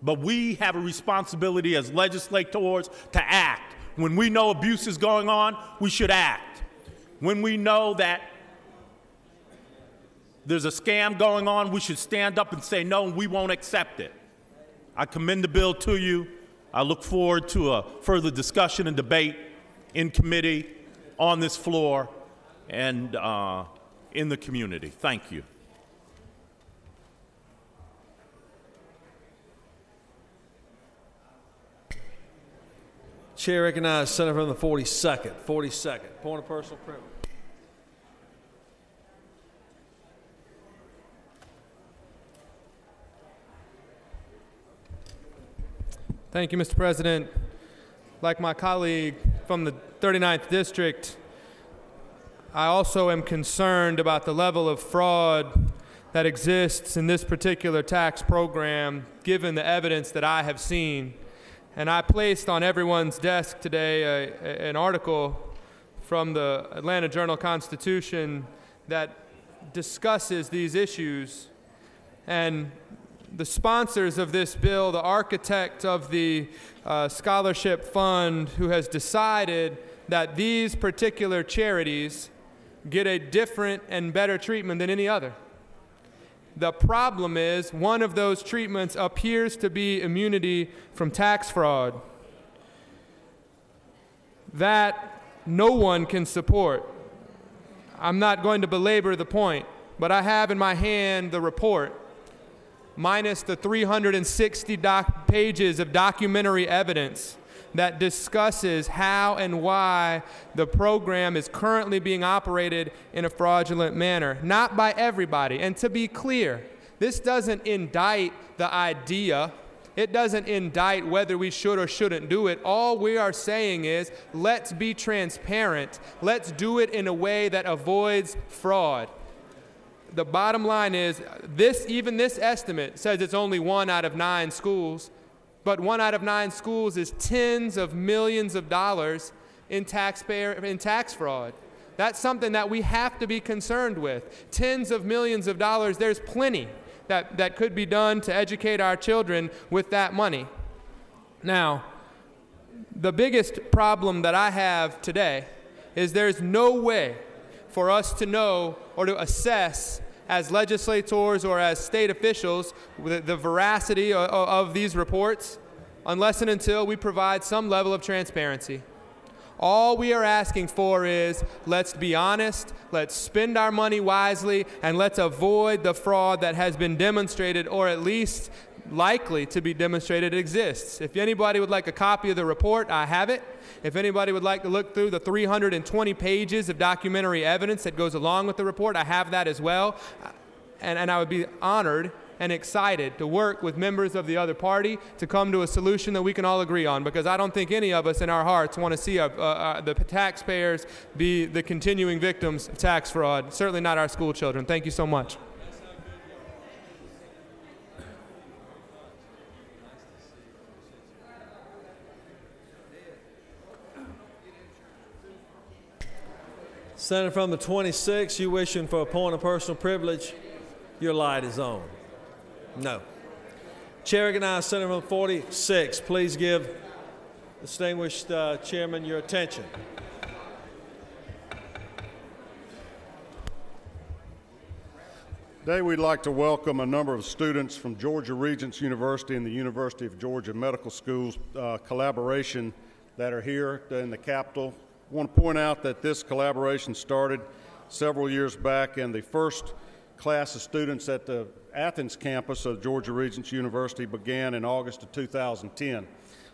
But we have a responsibility as legislators to act. When we know abuse is going on, we should act. When we know that there's a scam going on, we should stand up and say no, and we won't accept it. I commend the bill to you. I look forward to a further discussion and debate in committee, on this floor, and in the community. Thank you. Chair recognizes Senator from the 42nd. 42nd. Point of personal privilege. Thank you, Mr. President. Like my colleague from the 39th District, I also am concerned about the level of fraud that exists in this particular tax program, given the evidence that I have seen. And I placed on everyone's desk today an article from the Atlanta Journal-Constitution that discusses these issues. And the sponsors of this bill, the architect of the scholarship fund, who has decided that these particular charities get a different and better treatment than any other. The problem is one of those treatments appears to be immunity from tax fraud. That no one can support. I'm not going to belabor the point, but I have in my hand the report, minus the 360 pages of documentary evidence that discusses how and why the program is currently being operated in a fraudulent manner. Not by everybody. And to be clear, this doesn't indict the idea. It doesn't indict whether we should or shouldn't do it. All we are saying is, let's be transparent. Let's do it in a way that avoids fraud. The bottom line is, even this estimate says it's only 1 out of 9 schools, but 1 out of 9 schools is tens of millions of dollars in tax fraud. That's something that we have to be concerned with. Tens of millions of dollars, there's plenty that could be done to educate our children with that money. Now, the biggest problem that I have today is there's no way for us to know or to assess as legislators or as state officials the veracity of these reports unless and until we provide some level of transparency. All we are asking for is, let's be honest, let's spend our money wisely, and let's avoid the fraud that has been demonstrated, or at least likely to be demonstrated exists. If anybody would like a copy of the report, I have it. If anybody would like to look through the 320 pages of documentary evidence that goes along with the report, I have that as well. And I would be honored and excited to work with members of the other party to come to a solution that we can all agree on, because I don't think any of us in our hearts want to see the taxpayers be the continuing victims of tax fraud, certainly not our school children. Thank you so much. Senator from the 26th, you wishing for a point of personal privilege? Your light is on. No. Chair recognizes Senator from the 46. Please give the distinguished chairman your attention. Today we'd like to welcome a number of students from Georgia Regents University and the University of Georgia Medical School's collaboration that are here in the Capitol. I want to point out that this collaboration started several years back, and the first class of students at the Athens campus of Georgia Regents University began in August of 2010.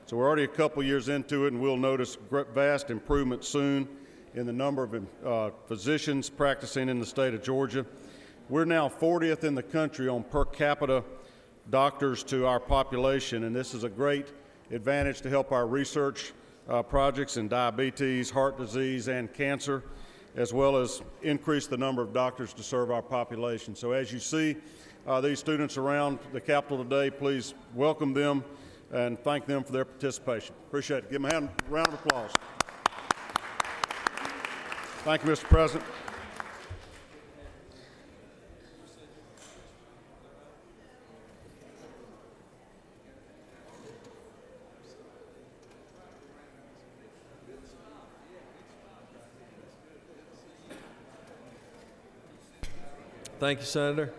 So we're already a couple years into it, and we'll notice vast improvement soon in the number of physicians practicing in the state of Georgia. We're now 40th in the country on per capita doctors to our population, and this is a great advantage to help our research projects in diabetes, heart disease, and cancer, as well as increase the number of doctors to serve our population. So as you see these students around the Capitol today, please welcome them and thank them for their participation. Appreciate it. Give them a round of applause. Thank you, Mr. President. Thank you, Senator.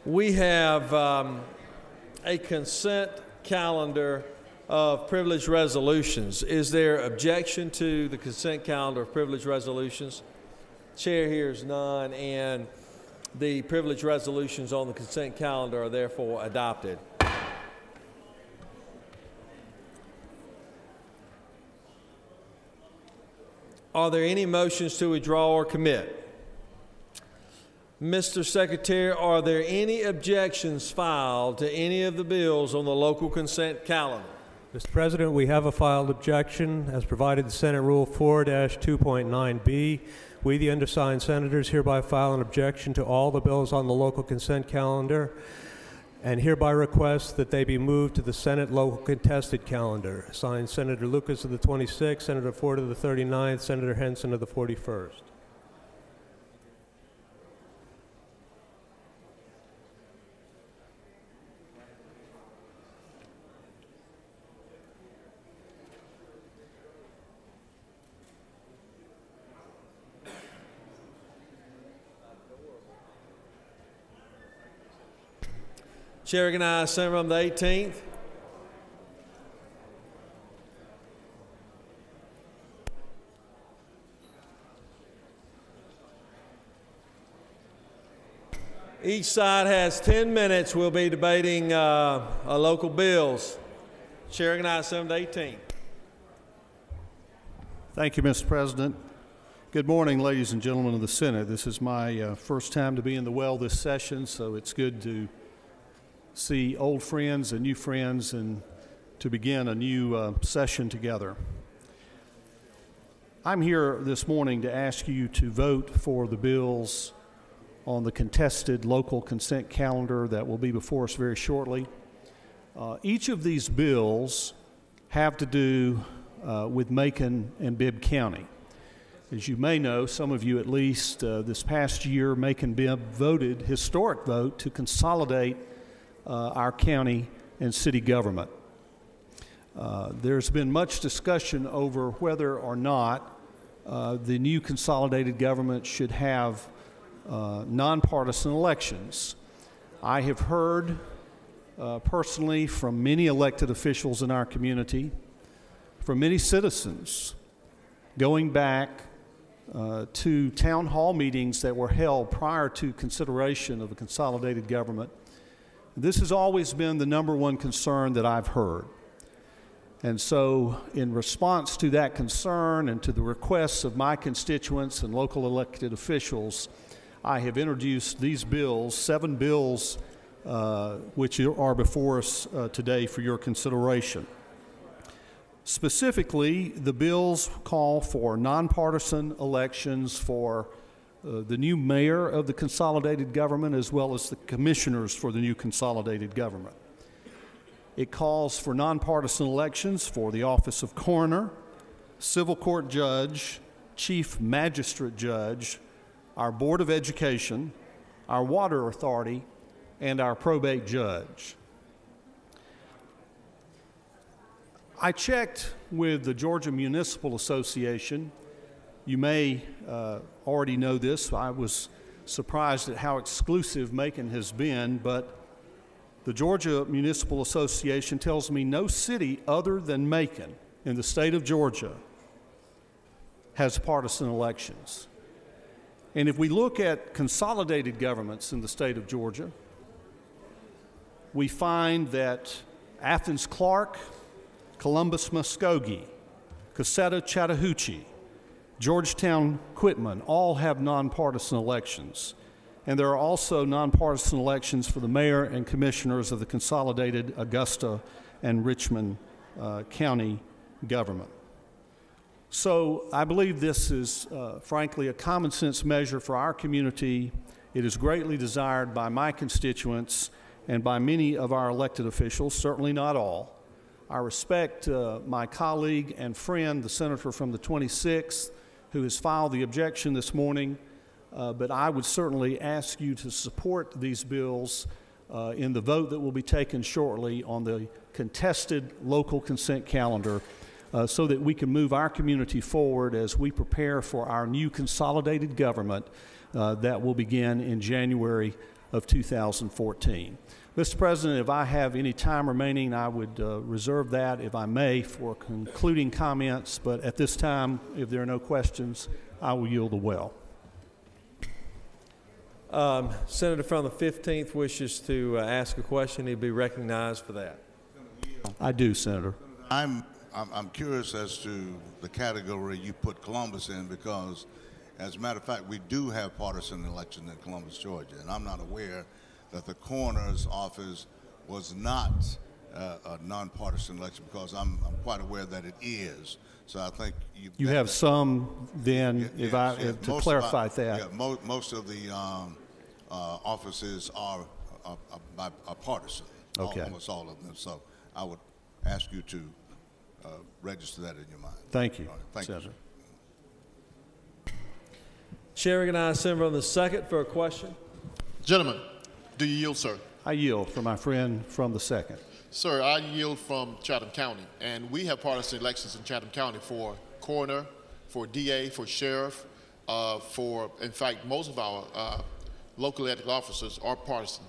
We have a consent calendar of privilege resolutions. Is there objection to the consent calendar of privilege resolutions? Chair hears none, and the privilege resolutions on the consent calendar are therefore adopted. Are there any motions to withdraw or commit? Mr. Secretary, are there any objections filed to any of the bills on the local consent calendar? Mr. President, we have a filed objection as provided in Senate Rule 4-2.9b. We, the undersigned senators, hereby file an objection to all the bills on the local consent calendar and hereby request that they be moved to the Senate local contested calendar. Signed, Senator Lucas of the 26th, Senator Ford of the 39th, Senator Henson of the 41st. Chair recognizes Senator from the 18th. Each side has 10 minutes. We'll be debating local bills. Chair recognizes Senator from the 18th. Thank you, Mr. President. Good morning, ladies and gentlemen of the Senate. This is my first time to be in the well this session, so it's good to see old friends and new friends and to begin a new session together. I'm here this morning to ask you to vote for the bills on the contested local consent calendar that will be before us very shortly. Each of these bills have to do with Macon and Bibb County. As you may know, some of you at least, this past year, Macon-Bibb voted, historic vote, to consolidate our county and city government. There's been much discussion over whether or not the new consolidated government should have nonpartisan elections. I have heard personally from many elected officials in our community, from many citizens, going back to town hall meetings that were held prior to consideration of a consolidated government. This has always been the number one concern that I've heard. And so in response to that concern and to the requests of my constituents and local elected officials, I have introduced these bills, 7 bills, which are before us today for your consideration. Specifically, the bills call for nonpartisan elections for the new mayor of the consolidated government as well as the commissioners for the new consolidated government. It calls for nonpartisan elections for the office of coroner, civil court judge, chief magistrate judge, our board of education, our water authority, and our probate judge. I checked with the Georgia Municipal Association. You may already know this. I was surprised at how exclusive Macon has been, but the Georgia Municipal Association tells me no city other than Macon in the state of Georgia has partisan elections. And if we look at consolidated governments in the state of Georgia, we find that Athens-Clarke, Columbus-Muskogee, Cossetta-Chattahoochee, Georgetown-Quitman all have nonpartisan elections. And there are also nonpartisan elections for the mayor and commissioners of the consolidated Augusta and Richmond County government. So I believe this is, frankly, a common sense measure for our community. It is greatly desired by my constituents and by many of our elected officials, certainly not all. I respect my colleague and friend, the senator from the 26th, who has filed the objection this morning, but I would certainly ask you to support these bills in the vote that will be taken shortly on the contested local consent calendar so that we can move our community forward as we prepare for our new consolidated government that will begin in January of 2014. Mr. President, if I have any time remaining, I would reserve that, if I may, for concluding comments. But at this time, if there are no questions, I will yield the well. Senator from the 15th wishes to ask a question. He'd be recognized for that. I do, Senator. I'm curious as to the category you put Columbus in, because, as a matter of fact, we do have partisan elections in Columbus, Georgia, and I'm not aware that the coroner's office was not a nonpartisan election, because I'm quite aware that it is. So I think you have some. Then, to clarify that, yeah, most of the offices are partisan. Okay. Almost all of them. So I would ask you to register that in your mind. Thank you, right. Thank Senator. You, Chair recognizes Senator from the 2nd for a question. Gentlemen, do you yield, sir? I yield for my friend from the 2nd. Sir, I yield from Chatham County, and we have partisan elections in Chatham County for coroner, for DA, for sheriff, in fact, most of our local elected officers are partisan.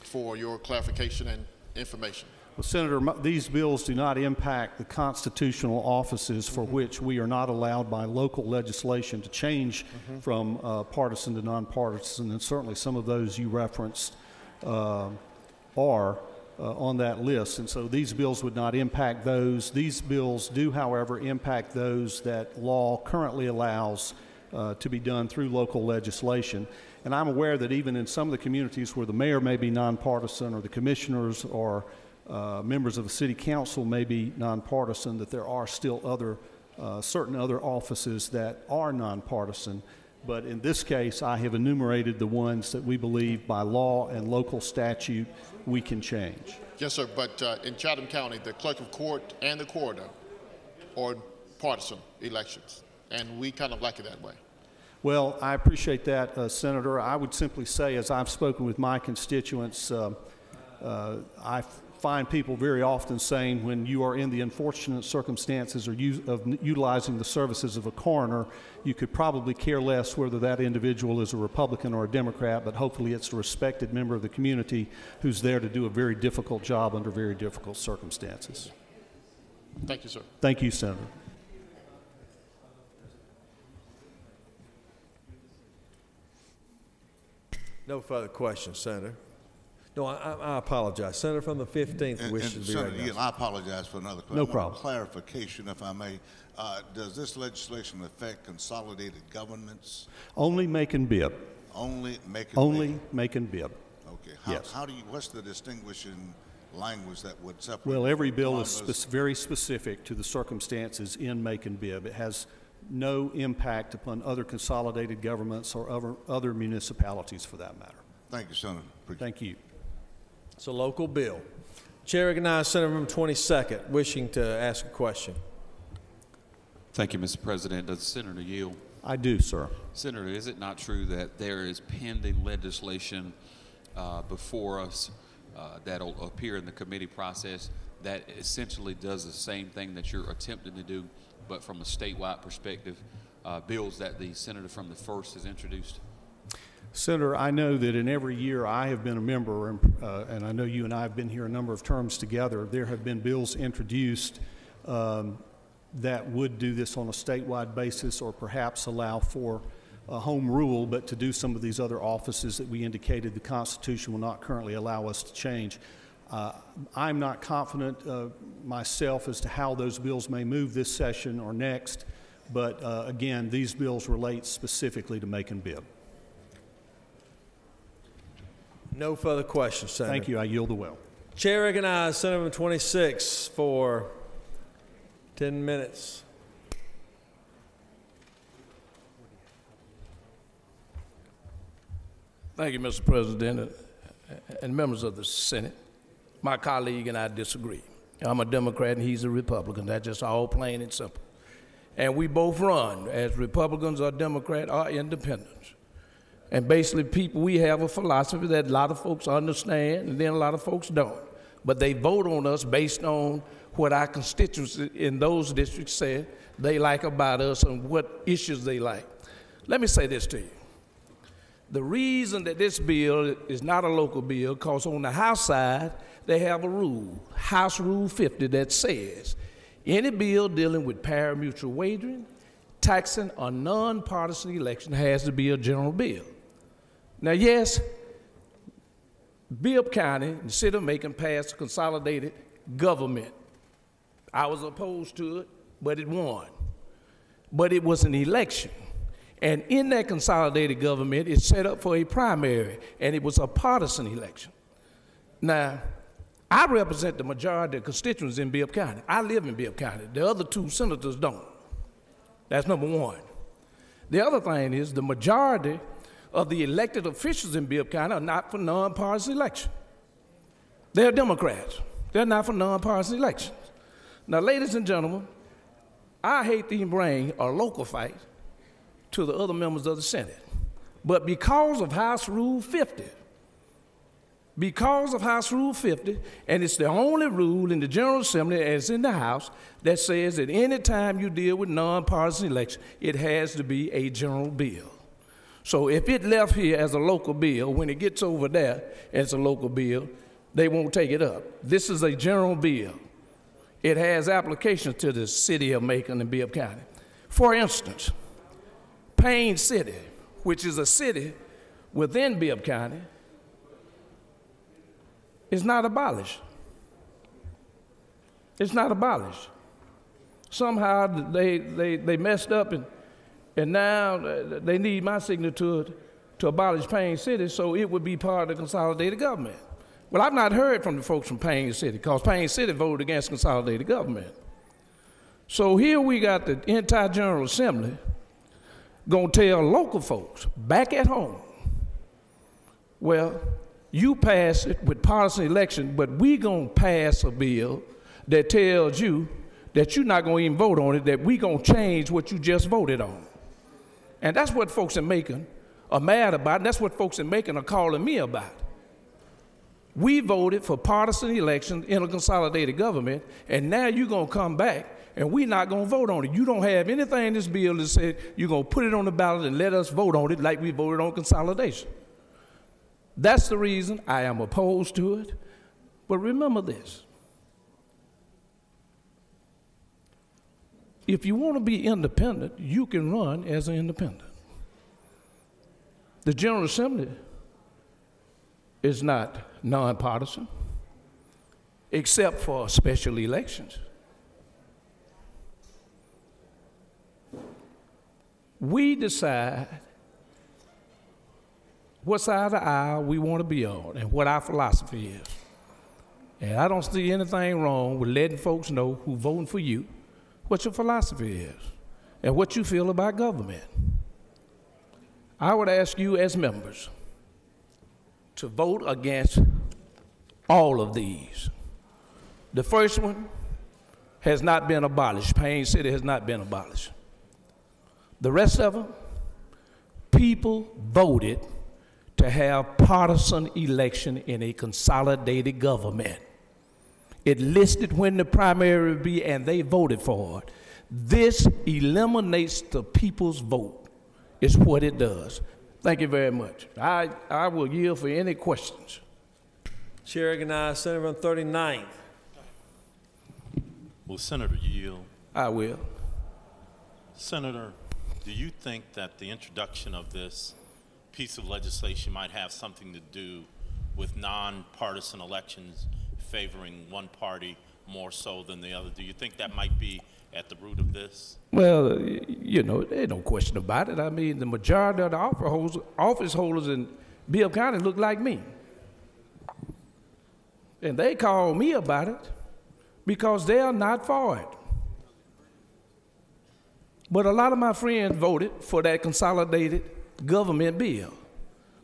for your clarification and information. Well, Senator, these bills do not impact the constitutional offices for which we are not allowed by local legislation to change from partisan to nonpartisan, and certainly some of those you referenced are on that list. And so these bills would not impact those. These bills do, however, impact those that law currently allows to be done through local legislation. And I'm aware that even in some of the communities where the mayor may be nonpartisan, or the commissioners or members of the city council may be nonpartisan, that there are still certain other offices that are nonpartisan. But in this case, I have enumerated the ones that we believe by law and local statute we can change. Yes, sir, but in Chatham County, the clerk of court and the coroner are partisan elections, and we kind of like it that way. Well, I appreciate that, Senator. I would simply say, as I've spoken with my constituents, I find people very often saying when you are in the unfortunate circumstances of utilizing the services of a coroner, you could probably care less whether that individual is a Republican or a Democrat, but hopefully it's a respected member of the community who's there to do a very difficult job under very difficult circumstances. Thank you, sir. Thank you, Senator. No further questions, Senator. No, I apologize. Senator from the 15th wishes to be Senator, recognized. I apologize for another question. No problem. Clarification, if I may. Does this legislation affect consolidated governments? Only make and bib. Only make and bib? Only make and bib. Okay. Yes. What's the distinguishing language that would separate? Well, every bill is very specific to the circumstances in make and bib. It has no impact upon other consolidated governments or other municipalities for that matter. Thank you, Senator. Thank you. It's a local bill. Chair recognizes Senator from 22nd wishing to ask a question. Thank you, Mr. President. Does the Senator yield? I do, sir. Senator, is it not true that there is pending legislation before us that will appear in the committee process that essentially does the same thing that you're attempting to do, but from a statewide perspective, bills that the Senator from the 1st has introduced? Senator, I know that in every year I have been a member, and I know you and I have been here a number of terms together, there have been bills introduced that would do this on a statewide basis or perhaps allow for a home rule, but to do some of these other offices that we indicated the Constitution will not currently allow us to change. I'm not confident myself as to how those bills may move this session or next, but again, these bills relate specifically to make and bib. No further questions, Senator. Thank you. I yield the will. Chair recognizes Senator from 26 for 10 minutes. Thank you, Mr. President, and members of the Senate. My colleague and I disagree. I'm a Democrat and he's a Republican. That's just all plain and simple. And we both run as Republicans or Democrats or independents. And basically, we have a philosophy that a lot of folks understand and then a lot of folks don't. But they vote on us based on what our constituents in those districts say they like about us and what issues they like. Let me say this to you. The reason that this bill is not a local bill, because on the House side, they have a rule, House Rule 50, that says any bill dealing with pari-mutuel wagering, taxing, or nonpartisan election has to be a general bill. Now, yes, Bibb County, the city of Macon, passed a consolidated government. I was opposed to it, but it won. But it was an election. And in that consolidated government, it set up for a primary, and it was a partisan election. Now, I represent the majority of constituents in Bibb County. I live in Bibb County. The other two senators don't. That's number one. The other thing is the majority of the elected officials in Bibb County are not for nonpartisan election. They're Democrats. They're not for nonpartisan elections. Now, ladies and gentlemen, I hate to even bring a local fight to the other members of the Senate. But because of House Rule 50, and it's the only rule in the General Assembly as in the House that says that any time you deal with nonpartisan election, it has to be a general bill. So if it left here as a local bill, when it gets over there as a local bill, they won't take it up. This is a general bill. It has applications to the city of Macon and Bibb County. For instance, Payne City, which is a city within Bibb County, is not abolished. It's not abolished. Somehow they messed up and now they need my signature to abolish Payne City so it would be part of the consolidated government. Well, I've not heard from the folks from Payne City because Payne City voted against consolidated government. So here we got the entire General Assembly gonna tell local folks back at home, well, you pass it with partisan election, but we gonna pass a bill that tells you that you're not gonna even vote on it, that we gonna change what you just voted on. And that's what folks in Macon are mad about, and that's what folks in Macon are calling me about. We voted for partisan elections in a consolidated government, and now you're gonna come back and we're not gonna vote on it. You don't have anything in this bill that said you're gonna put it on the ballot and let us vote on it like we voted on consolidation. That's the reason I am opposed to it. But remember this. If you want to be independent, you can run as an independent. The General Assembly is not nonpartisan, except for special elections. We decide what side of the aisle we want to be on and what our philosophy is. And I don't see anything wrong with letting folks know who voting for you what your philosophy is and what you feel about government. I would ask you as members to vote against all of these. The first one has not been abolished. Payne City has not been abolished. The rest of them, people voted to have partisan election in a consolidated government. It listed when the primary would be, and they voted for it. This eliminates the people's vote, is what it does. Thank you very much. I will yield for any questions. Chair recognizes Senator from 39th. Will Senator yield? I will. Senator, do you think that the introduction of this piece of legislation might have something to do with nonpartisan elections favoring one party more so than the other? Do you think that might be at the root of this? Well, you know, there's no question about it. I mean, the majority of the office holders in Bibb County look like me. And they call me about it because they are not for it. But a lot of my friends voted for that consolidated government bill,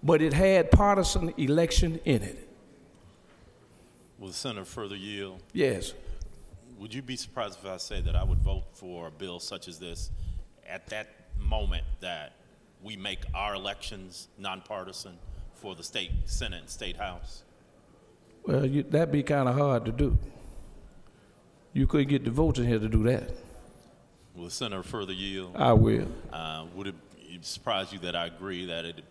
but it had partisan election in it. Will the Senator further yield? Yes. Would you be surprised if I say that I would vote for a bill such as this at that moment that we make our elections nonpartisan for the state Senate and state House? Well, that'd be kind of hard to do. You couldn't get the votes in here to do that. Will the Senator further yield? I will. Would it surprise you that I agree that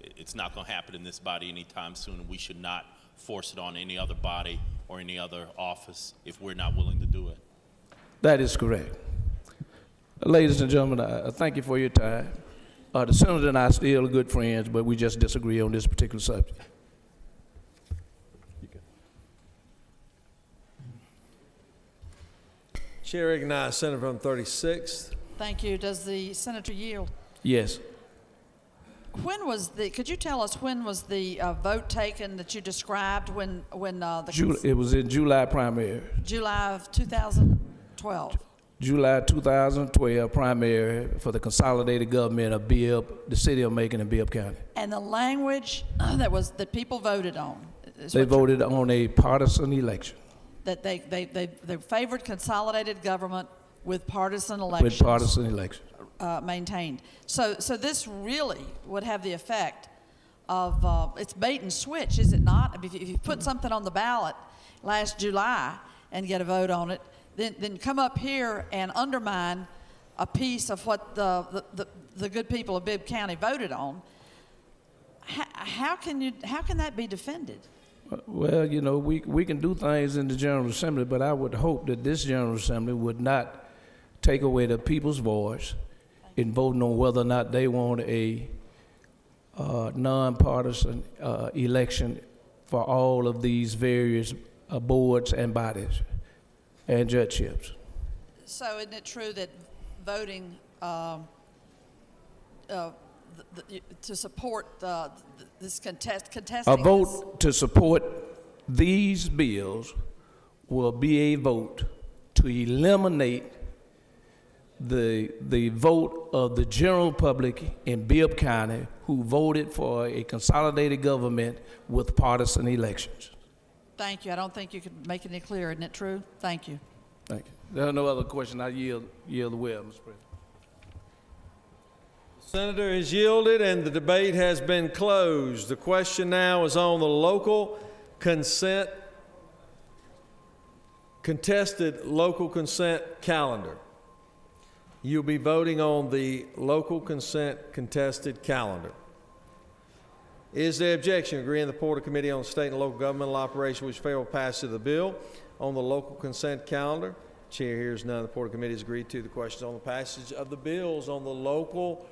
it's not going to happen in this body anytime soon, and we should not force it on any other body or any other office if we're not willing to do it? That is correct. Ladies and gentlemen, I thank you for your time. The Senator and I are still good friends, but we just disagree on this particular subject. Chair recognizes Senator from 36th. Thank you. Does the senator yield? Yes. When was could you tell us when was the vote taken that you described It was in July primary. July of 2012. July 2012 primary for the consolidated government of the city of Macon and Bibb County. And the language that people voted on? They voted on a partisan election. That they favored consolidated government with partisan elections. With partisan elections. Maintained. So this really would have the effect of, it's bait and switch, is it not? I mean, if you put something on the ballot last July and get a vote on it, then come up here and undermine a piece of what the good people of Bibb County voted on, how can that be defended? Well, you know, we can do things in the General Assembly, but I would hope that this General Assembly would not take away the people's voice in voting on whether or not they want a nonpartisan election for all of these various boards and bodies and judgeships. So isn't it true that voting to support this contesting a vote to support these bills will be a vote to eliminate the vote of the general public in Bibb County who voted for a consolidated government with partisan elections. Thank you. I don't think you could make it any clearer. Isn't it true? Thank you. Thank you. There are no other questions. I yield the will, Mr. President. Senator has yielded and the debate has been closed. The question now is on the local contested local consent calendar. You'll be voting on the local consent contested calendar. Is there objection? Agreeing the Porter Committee on State and Local Governmental Operation which favorable passage of the bill on the local consent calendar. Chair hears none. The Porter Committee has agreed to the questions on the passage of the bills on the local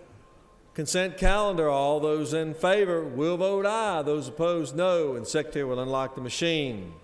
consent calendar. All those in favor will vote aye. Those opposed, no. And Secretary will unlock the machine.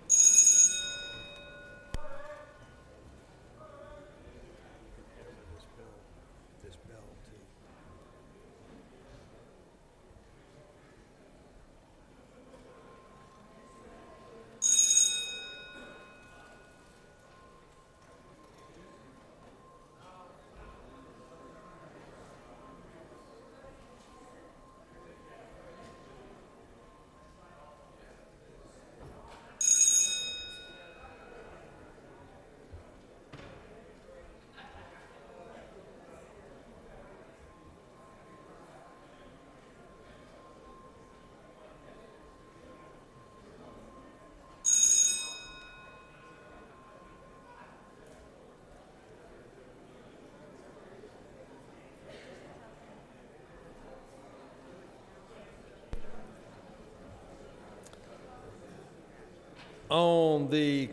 On the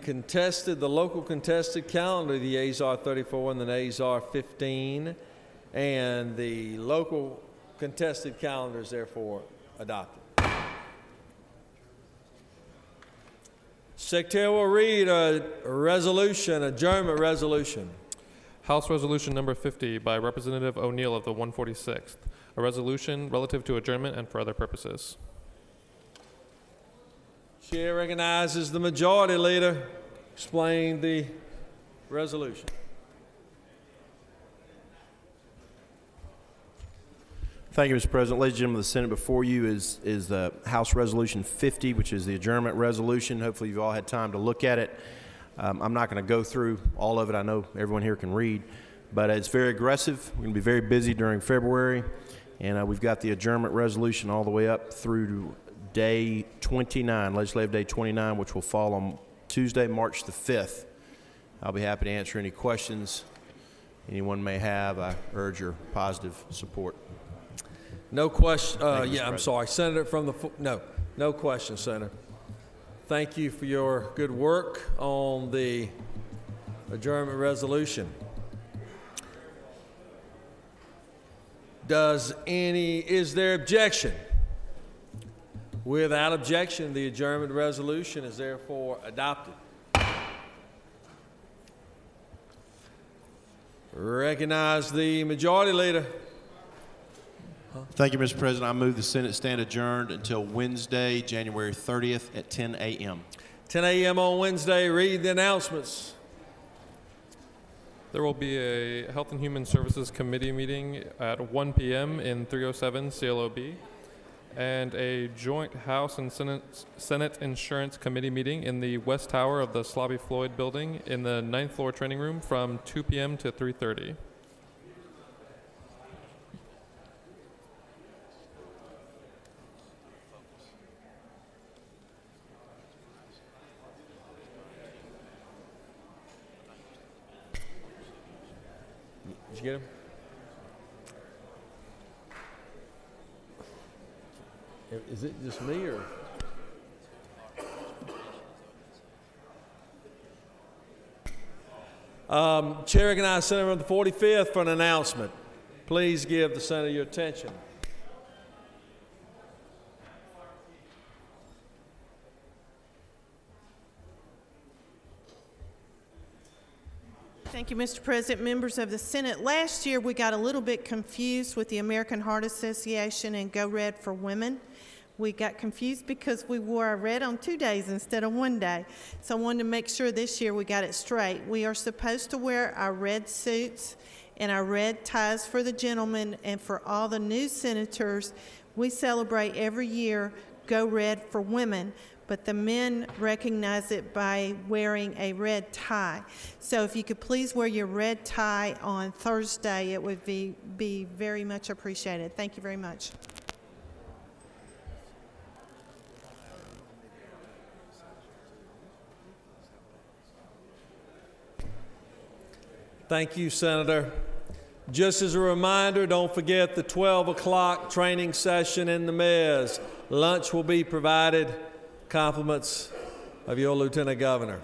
local contested calendar, the ayes are 34 and the nays are 15, and the local contested calendar is therefore adopted. Secretary will read a resolution, adjournment resolution. House Resolution Number 50 by Representative O'Neill of the 146th, a resolution relative to adjournment and for other purposes. Chair recognizes the Majority Leader. Explain the resolution. Thank you, Mr. President. Ladies and gentlemen of the Senate, before you is the House Resolution 50, which is the adjournment resolution. Hopefully you've all had time to look at it. I'm not going to go through all of it. I know everyone here can read, but it's very aggressive. We're going to be very busy during February, and we've got the adjournment resolution all the way up through Day 29, Legislative Day 29, which will fall on Tuesday, March the 5th. I'll be happy to answer any questions anyone may have. I urge your positive support. No question. Yeah, I'm sorry. Senator from the no question, Senator. Thank you for your good work on the adjournment resolution. Is there objection? Without objection, the adjournment resolution is therefore adopted. Recognize the Majority Leader. Thank you, Mr. President. I move the Senate stand adjourned until Wednesday, January 30th at 10 a.m. 10 a.m. on Wednesday. Read the announcements. There will be a Health and Human Services Committee meeting at 1 p.m. in 307 CLOB, and a joint House and Senate Insurance Committee meeting in the West Tower of the Slobby Floyd Building in the 9th floor training room from 2 p.m. to 3:30. you get him? Is it just me or? Chair recognizes Senator from the 45th for an announcement. Please give the Senator your attention. Thank you, Mr. President, members of the Senate. Last year, we got a little bit confused with the American Heart Association and Go Red for Women. We got confused because we wore our red on 2 days instead of 1 day. So I wanted to make sure this year we got it straight. We are supposed to wear our red suits and our red ties for the gentlemen, and for all the new senators, we celebrate every year Go Red for Women, but the men recognize it by wearing a red tie. So if you could please wear your red tie on Thursday, it would be very much appreciated. Thank you very much. Thank you, Senator. Just as a reminder, don't forget the 12 o'clock training session in the mez. Lunch will be provided. Compliments of your Lieutenant Governor.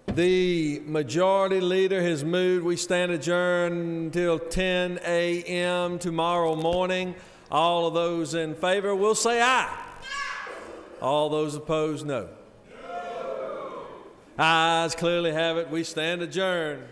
The majority leader has moved. We stand adjourned until 10 a.m. tomorrow morning. All of those in favor will say aye. All those opposed, no. Ayes clearly have it. We stand adjourned.